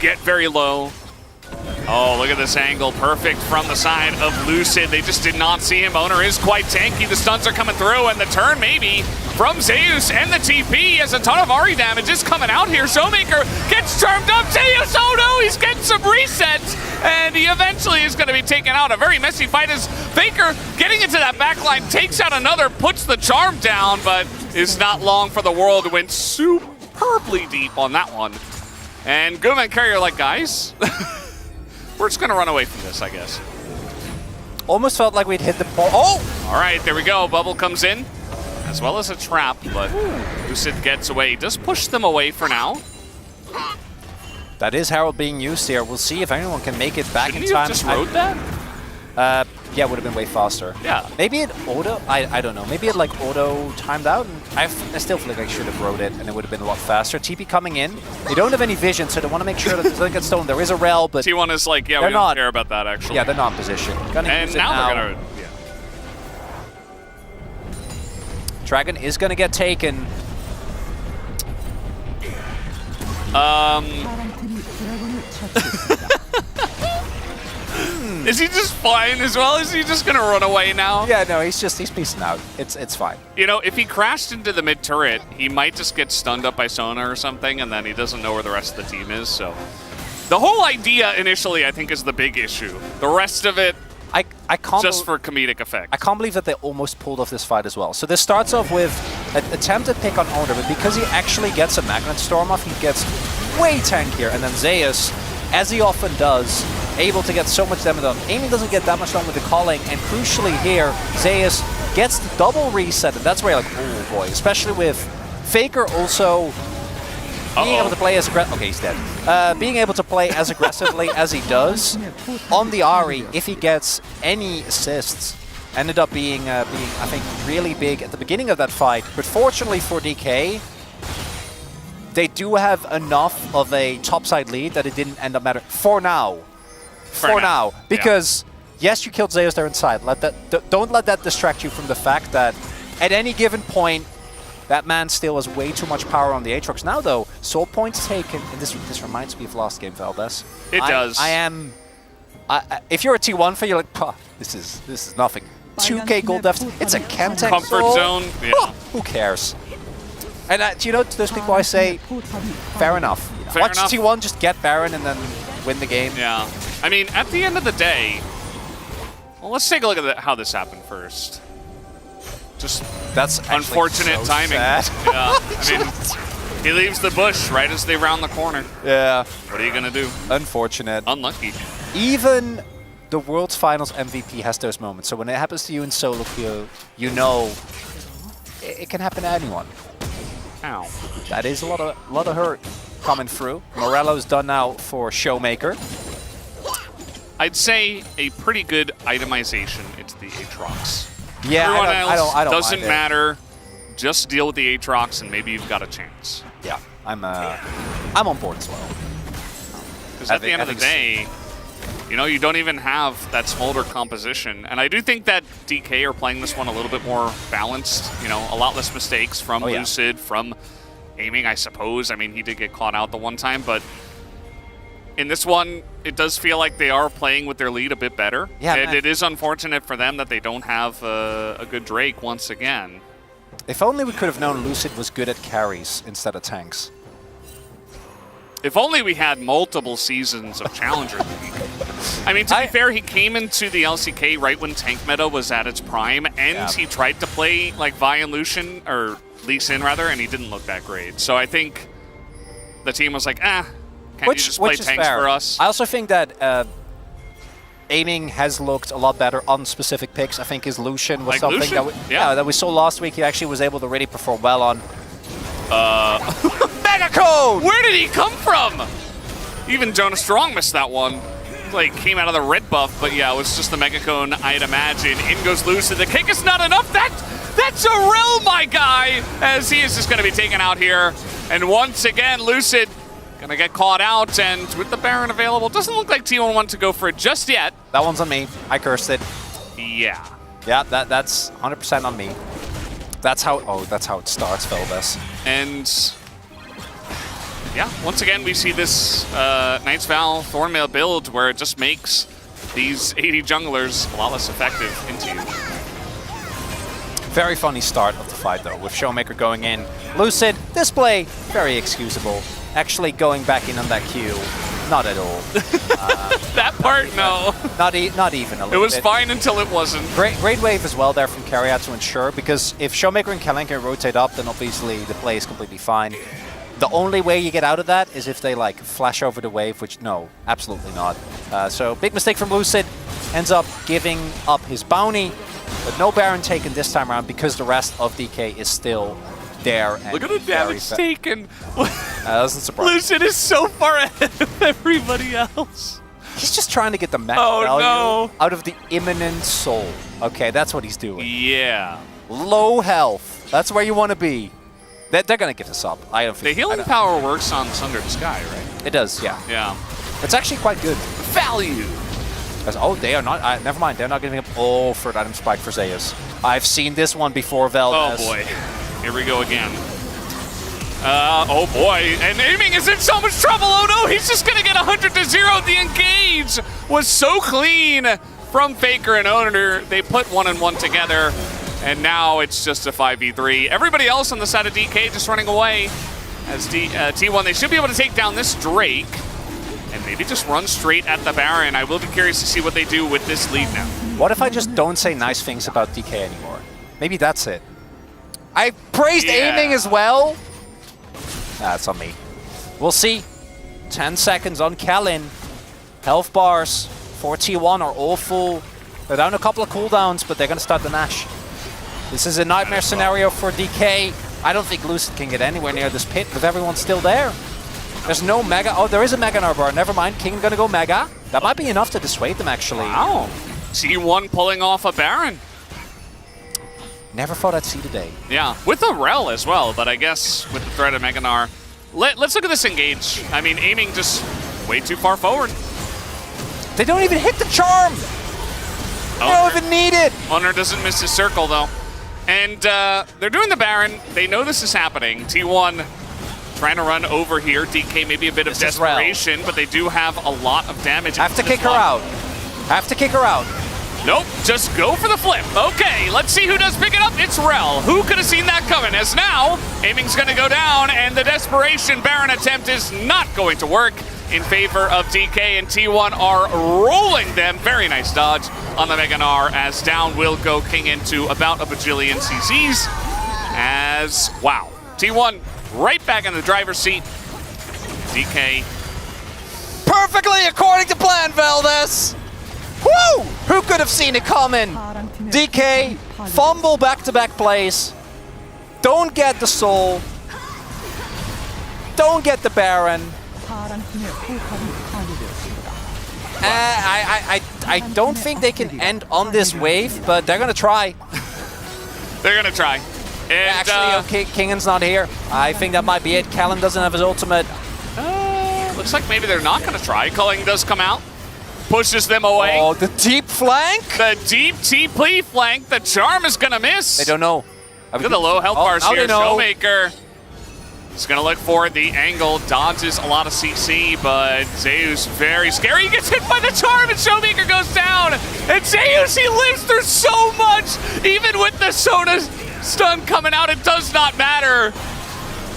get very low. Oh, look at this angle. Perfect from the side of Lucid. They just did not see him. Owner is quite tanky. The stuns are coming through, and the turn maybe from Zeus, and the TP has a ton of Ahri damage is coming out here. Showmaker gets charmed up. Zeus, oh no, he's getting some resets, and he eventually is going to be taken out. A very messy fight as Faker getting into that backline, takes out another, puts the charm down, but is not long for the world. Went superbly deep on that one. And Guma and Carrier are like, guys, we're just going to run away from this, I guess. Almost felt like we'd hit the ball. Oh! All right, there we go. Bubble comes in, as well as a trap, but Lucid gets away. He does push them away for now. That is Herald being used here. We'll see if anyone can make it back Shouldn't in time. You just rode that? Yeah, it would have been way faster. Yeah. Maybe it auto, I don't know. Maybe it like auto timed out. And I still feel like I should have rode it and it would have been a lot faster. TP coming in. They don't have any vision, so they want to make sure that it doesn't get stolen. There is a rel, but T1 is like, yeah, we don't care about that actually. Yeah, they're not in position. Gonna and use it now they're gonna, yeah. Dragon is gonna get taken. Is he just fine as well? Is he just gonna run away now? Yeah, no, he's peacing out. It's fine. You know, if he crashed into the mid turret, he might just get stunned up by Sona or something, and then he doesn't know where the rest of the team is. So, the whole idea initially, I think, is the big issue. The rest of it, I can't just for comedic effect. I can't believe that they almost pulled off this fight as well. So this starts off with an attempted pick on Owner, but because he actually gets a Magnet Storm off, he gets way tankier. And then Zeus, as he often does, able to get so much damage done. Aiming doesn't get that much done with the calling, and crucially here, Zeus gets the double reset, and that's where you're like, oh boy, especially with Faker also being able to play as okay, he's dead. Being able to play as aggressively as he does on the Ahri, if he gets any assists, ended up being I think really big at the beginning of that fight. But fortunately for DK, they do have enough of a topside lead that it didn't end up mattering for now. For now, because yes, you killed Zeus there inside. Don't let that distract you from the fact that at any given point, that man still has way too much power on the Aatrox. Now, though, soul points taken, and this reminds me of last game, Valdez. It does. If you're a T1 fan, you're like, this is nothing. 2k gold deficit. It's a Chemtech comfort soul. zone. Yeah. Who cares? And you know, to those people I say, fair enough. Fair Watch enough. T1 just get Baron and then win the game. Yeah. I mean, at the end of the day, well, let's take a look at how this happened first. Just That's actually unfortunate so timing. sad. Yeah. I mean, he leaves the bush right as they round the corner. Yeah. What are you going to do? Unfortunate. Unlucky. Even the World's Finals MVP has those moments. So when it happens to you in solo queue, you know it can happen to anyone. Ow. That is a lot of hurt coming through. Morello's done now for Showmaker. I'd say a pretty good itemization into the Aatrox. Yeah, Everyone I else don't doesn't mind it. matter. Just deal with the Aatrox and maybe you've got a chance. Yeah, I'm on board as well. Because at the end of the day, you know, you don't even have that Smolder composition. And I do think that DK are playing this one a little bit more balanced. You know, a lot less mistakes from Oh, yeah. Lucid, from aiming, I suppose. I mean, he did get caught out the one time, but in this one, it does feel like they are playing with their lead a bit better. Yeah, and man. it is unfortunate for them that they don't have a good Drake once again. If only we could have known Lucid was good at carries instead of tanks. If only we had multiple seasons of Challenger League. I mean, to be fair, he came into the LCK right when tank meta was at its prime, and he tried to play like Vi and Lucian, or Lee Sin rather, and he didn't look that great. So I think the team was like, can't you just play is tanks fair. for us? I also think that aiming has looked a lot better on specific picks. I think his Lucian was Like something Lucian? that that we saw last week. He actually was able to really perform well on. Mega Code! Where did he come from? Even Jonas Strong missed that one. Like, came out of the red buff, but yeah, it was just the Mega Cone, I'd imagine. In goes Lucid. The kick is not enough. That's a Rel, my guy, as he is just going to be taken out here. And once again, Lucid going to get caught out, and with the Baron available, doesn't look like T1 want to go for it just yet. That one's on me. I cursed it. Yeah. Yeah, that's 100% on me. That's how it starts, Velbes. And yeah, once again, we see this Knight's Vow Thornmail build where it just makes these 80 junglers a lot less effective into you. Very funny start of the fight, though, with Showmaker going in. Lucid, display, very excusable. Actually going back in on that Q, not at all. That part, no. Not even a little bit. It was fine until it wasn't. Great wave as well there from Carriot to ensure, because if Showmaker and Kalen can rotate up, then obviously the play is completely fine. The only way you get out of that is if they like flash over the wave, which no, absolutely not. So big mistake from Lucid, ends up giving up his bounty, but no Baron taken this time around because the rest of DK is still there. And Look at the damage taken. doesn't surprise me. Lucid is so far ahead of everybody else. He's just trying to get the max Oh, value no. out of the imminent soul. Okay, that's what he's doing. Yeah. Low health. That's where you want to be. They're going to give this up. I don't The think. healing power works on Sundered Sky, right? It does, yeah. Yeah. It's actually quite good. Value. Oh, they are not. Never mind. They're not giving up all third item spike for Zeus. I've seen this one before, Velbes. Oh boy. Here we go again. Oh boy. And aiming is in so much trouble. Oh no, he's just going to get 100 to 0. The engage was so clean from Faker and Owner. They put 1 and 1 together. And now it's just a 5v3. Everybody else on the side of DK just running away. As T1, they should be able to take down this Drake. And maybe just run straight at the Baron. I will be curious to see what they do with this lead now. What if I just don't say nice things about DK anymore? Maybe that's it. I praised aiming as well. That's on me. We'll see. 10 seconds on Kalen. Health bars for T1 are all full. They're down a couple of cooldowns, but they're going to start the Nash. This is a nightmare scenario for DK. I don't think Lucid can get anywhere near this pit because everyone's still there. There's no Mega. Oh, there is a Mega in our bar. Never mind. King going to go Mega. That might be enough to dissuade them, actually. Wow. T1 pulling off a Baron. Never thought I'd see the day. Yeah, with a Rel as well, but I guess with the threat of Meganar. Let's look at this engage. I mean, aiming just way too far forward. They don't even hit the charm. They don't even need it. Honor doesn't miss his circle, though. And they're doing the Baron. They know this is happening. T1 trying to run over here. DK maybe a bit of desperation, but they do have a lot of damage. Have to kick her out. Have to kick her out. Nope, just go for the flip. Okay, let's see who does pick it up. It's Rel. Who could have seen that coming? As now, aiming's going to go down, and the desperation Baron attempt is not going to work in favor of DK, and T1 are rolling them. Very nice dodge on the Mega Gnar, as down will go King into about a bajillion CCs. As, wow, T1 right back in the driver's seat. DK. Perfectly according to plan, Valdez. Woo! Who could have seen it coming? DK, fumble back-to-back plays. Don't get the soul. Don't get the Baron. I don't think they can end on this wave, but they're gonna try. They're gonna try. And, Actually, okay, Kingan's not here. I think that might be it. Callan doesn't have his ultimate. Looks like maybe they're not gonna try. Culling does come out. Pushes them away. Oh, the deep flank? The deep TP flank. The charm is gonna miss. They don't know. Look at the low health bars now here. they know. Showmaker is gonna look for the angle. Dodges a lot of CC, but Zeus very scary. He gets hit by the charm, and Showmaker goes down. And Zeus, he lives through so much. Even with the Soda stun coming out, it does not matter.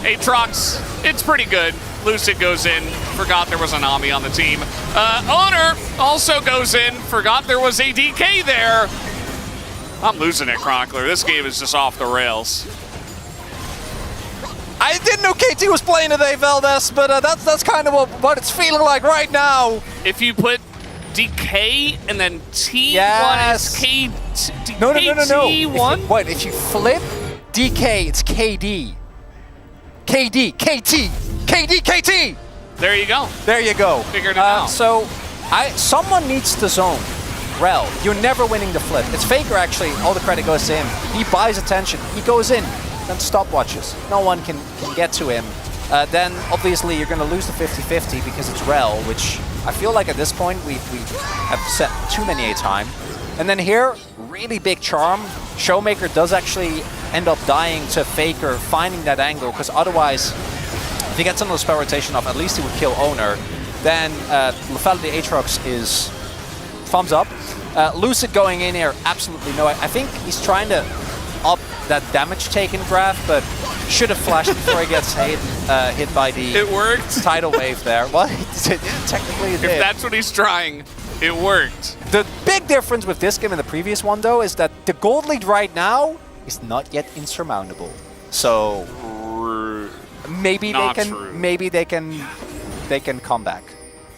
Aatrox, it's pretty good. Lucid goes in, forgot there was a Nami on the team. Honor also goes in, forgot there was a DK there. I'm losing it, Chronicler. This game is just off the rails. I didn't know KT was playing today, Valdez, but that's kind of what it's feeling like right now. If you put DK and then T1 Yes. is K. No. T1? What? If you flip DK, it's KD. KD, KT, KD, KT. There you go. There you go. Figured it out. So, someone needs to zone. Rel, you're never winning the flip. It's Faker, actually. All the credit goes to him. He buys attention. He goes in, then stopwatches. No one can get to him. Then, obviously, you're going to lose the 50-50 because it's Rel, which I feel like at this point we have set too many a time. And then here, really big charm. Showmaker does actually end up dying to Faker, finding that angle, because otherwise, if he gets another spell rotation off, at least he would kill Owner. Then Lethality Aatrox is thumbs up. Lucid going in here, absolutely no. I think he's trying to up that damage taken graph, but should have flashed before he gets hit by the It worked. tidal wave there. Well, technically it did. If that's what he's trying, it worked. The big difference with this game and the previous one, though, is that the gold lead right now is not yet insurmountable. So maybe Not they can. true. Maybe they can come back.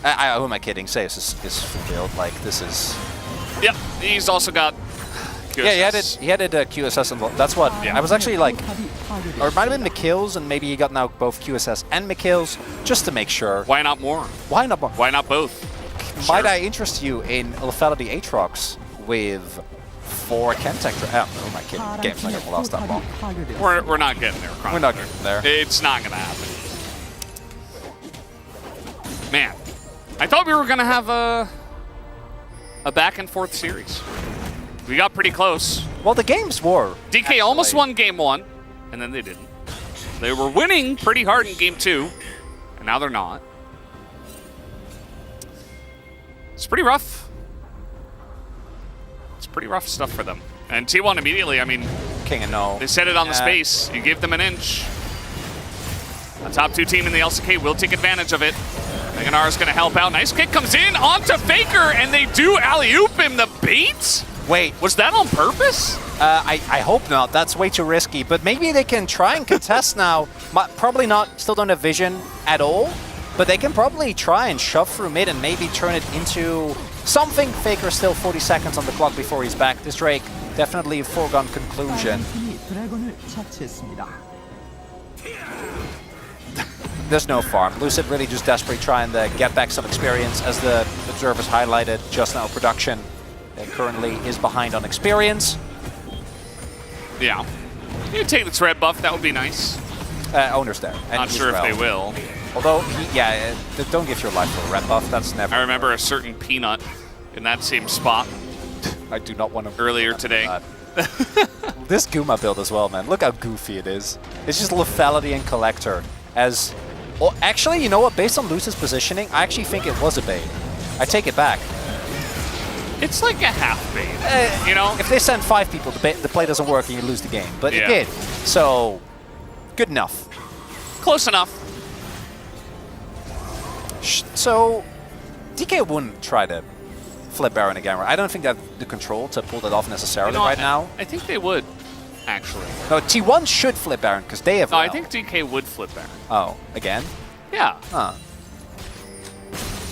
Who am I kidding? Zeus is fulfilled. Like this is. Yep, he's also got QSS. Yeah, he added QSS and that's what Yeah. I was actually like. Or it might have been McKills, and maybe he got now both QSS and McKills just to make sure. Why not more? Why not more? Why not both? Might Sure. I interest you in Lethality Aatrox with 4 Kentech? Oh, am I kidding? Game's not gonna last that long. We're not getting there, Chronicler. We're not getting there. It's not gonna happen. Man, I thought we were gonna have a back and forth series. We got pretty close. Well, the games were. DK almost won game 1, and then they didn't. They were winning pretty hard in game 2, and now they're not. It's pretty rough. It's pretty rough stuff for them. And T1 immediately, I mean, King and no. they set it on the space. You give them an inch. A top 2 team in the LCK will take advantage of it. Mega Gnar is going to help out. Nice kick comes in onto Faker, and they do alley-oop him. The bait? Wait, Was that on purpose? I hope not. That's way too risky. But maybe they can try and contest now. Probably not. Still don't have vision at all. But they can probably try and shove through mid and maybe turn it into something. Faker still 40 seconds on the clock before he's back. This Drake, definitely a foregone conclusion. There's no farm. Lucid really just desperately trying to get back some experience. As the observers highlighted just now, production currently is behind on experience. Yeah. You take the threat buff, that would be nice. Owner's there. And Not he's sure if Rel. they will. Although, don't give your life for a red buff. That's never. I remember a certain Peanut in that same spot I do not want to. earlier today. This Guma build as well, man. Look how goofy it is. It's just lethality and collector. As, well, actually, you know what? Based on Lucid's positioning, I actually think it was a bait. I take it back. It's like a half bait, you know? If they send 5 people, the play doesn't work and you lose the game. But Yeah. it did. So, good enough. Close enough. So, DK wouldn't try to flip Baron again, right? I don't think they have the control to pull that off necessarily You know, right now. I think they would, actually. No, T1 should flip Baron because they have No, I Rel. think DK would flip Baron. Oh, again? Yeah. Huh.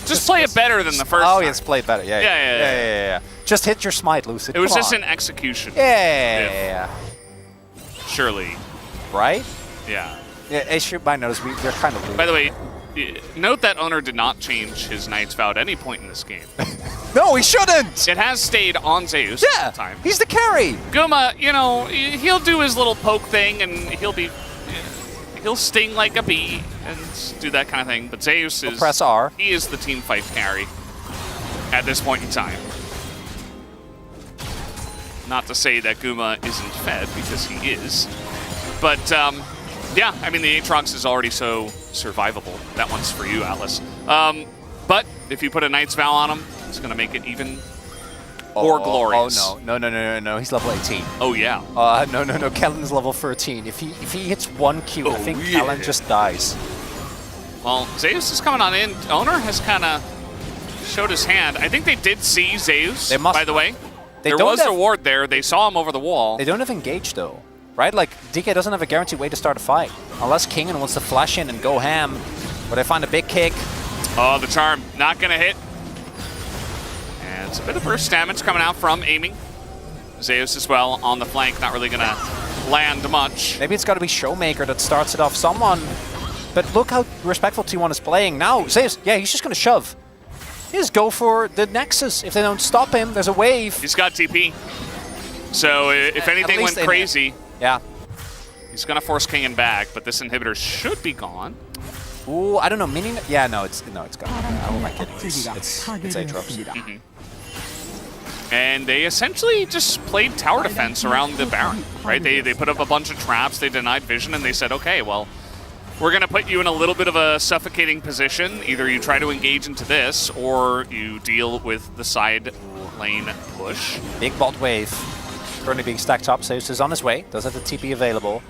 Just play it better than the first Oh, time. yes, play it better. Yeah, Yeah. Just hit your smite, Lucid. It was Come just on. an execution. Yeah. Surely. Right? Yeah. Yeah, as you might notice, we're kind of By the way, note that Owner did not change his Knight's Vow at any point in this game. No, he shouldn't! It has stayed on Zeus Yeah, the time. he's the carry. Guma, you know, he'll do his little poke thing and he'll sting like a bee and do that kind of thing. But Zeus is Press R. He is the team fight carry at this point in time. Not to say that Guma isn't fed, because he is. But yeah, I mean the Aatrox is already so survivable. That one's for you, Atlas. But if you put a Knight's Vow on him, it's going to make it even more glorious. Oh, no. He's level 18. Oh, yeah. No. Kellen's level 13. If he hits 1 Q, I think yeah. Kellen just dies. Well, Zeus is coming on in. Owner has kind of showed his hand. I think they did see Zeus, They must by the way. They There don't was a have- ward there. They saw him over the wall. They don't have engage though, right? Like DK doesn't have a guaranteed way to start a fight unless Kingen wants to flash in and go ham, or they find a big kick. Oh, the charm not going to hit. And it's a bit of burst damage coming out from aiming. Zeus as well on the flank, not really going to land much. Maybe it's got to be Showmaker that starts it off. Someone, but look how respectful T1 is playing now. Zeus, yeah, he's just gonna shove. He just go for the Nexus. If they don't stop him, there's a wave. He's got TP. So if anything least went they- crazy, Yeah. he's going to force Kingen back, but this inhibitor should be gone. Ooh, I don't know. Mini. Yeah, no, it's gone. Oh my goodness. It's Aatrox. And they essentially just played tower defense around the Baron, right? They put up a bunch of traps, they denied vision, and they said, okay, well, we're going to put you in a little bit of a suffocating position. Either you try to engage into this, or you deal with the side lane push. Big bot wave. Currently being stacked up. Zeus is on his way. Does have the TP available.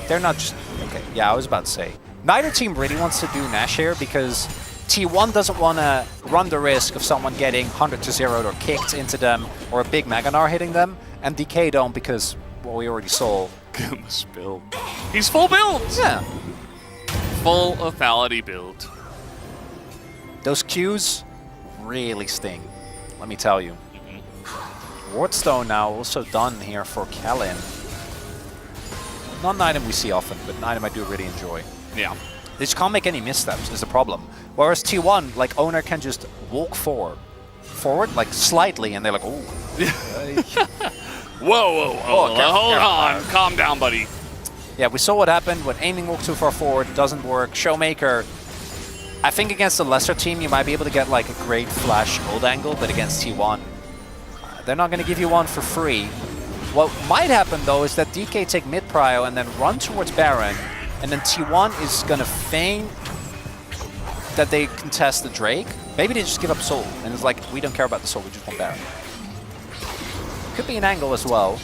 They're not just... Okay, yeah, I was about to say. Neither team really wants to do Nash here because T1 doesn't want to run the risk of someone getting 100 to 0'd or kicked into them, or a big Maganar hitting them, and DK don't because, well, we already saw. Guma's build. He's full build! Yeah. Full lethality build. Those Qs really sting, let me tell you. Wardstone now also done here for Kellen. Not an item we see often, but an item I do really enjoy. Yeah. They just can't make any missteps is the problem. Whereas T1, like, Owner can just walk forward, like, slightly, and they're like, oh. Whoa. Hold on. Calm down, buddy. Yeah, we saw what happened when aiming walk too far forward, doesn't work. Showmaker, I think against a lesser team, you might be able to get, like, a great flash ult angle, but against T1, they're not going to give you one for free. What might happen, though, is that DK take mid-prio and then run towards Baron, and then T1 is going to feign that they contest the Drake. Maybe they just give up Soul, and it's like, we don't care about the Soul, we just want Baron. Could be an angle as well.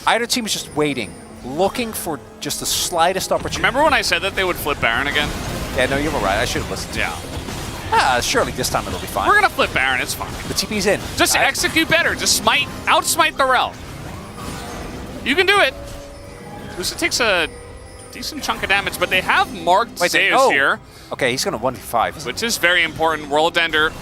Either team is just waiting, looking for just the slightest opportunity. Remember when I said that they would flip Baron again? Yeah, no, you were right. I should have listened to you. Yeah. Ah, surely this time it'll be fine. We're going to flip Baron. It's fine. The TP's in. Just execute better. Just outsmite the Rel. You can do it. Lucid takes a decent chunk of damage, but they have marked Zeus here. Okay, he's going to 1v5. Which is very important. World Ender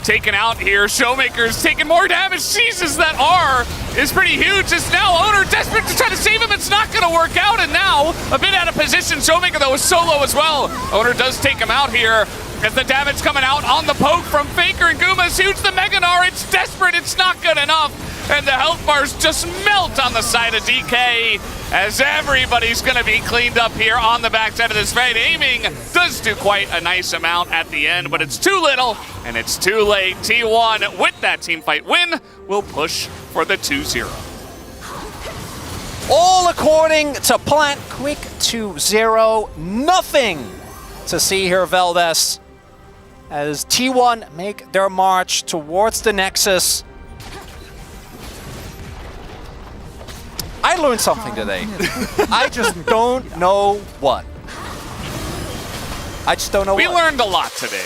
taken out here. Showmaker's taking more damage. Jesus, that R is pretty huge. It's now Owner desperate to try to save him. It's not going to work out, and now a bit out of position. Showmaker, though, is solo as well. Owner does take him out here as the damage coming out on the poke from Faker, and Guma is huge. The Meganar, it's desperate. It's not good enough. And the health bars just melt on the side of DK as everybody's going to be cleaned up here on the backside of this fight. Aiming does do quite a nice amount at the end, but it's too little and it's too late. T1, with that team fight win, will push for the 2-0. All according to plan. Quick 2-0. Nothing to see here, Valdez. as T1 make their march towards the Nexus. I learned something today. I just don't know what. I just don't know We what. learned a lot today.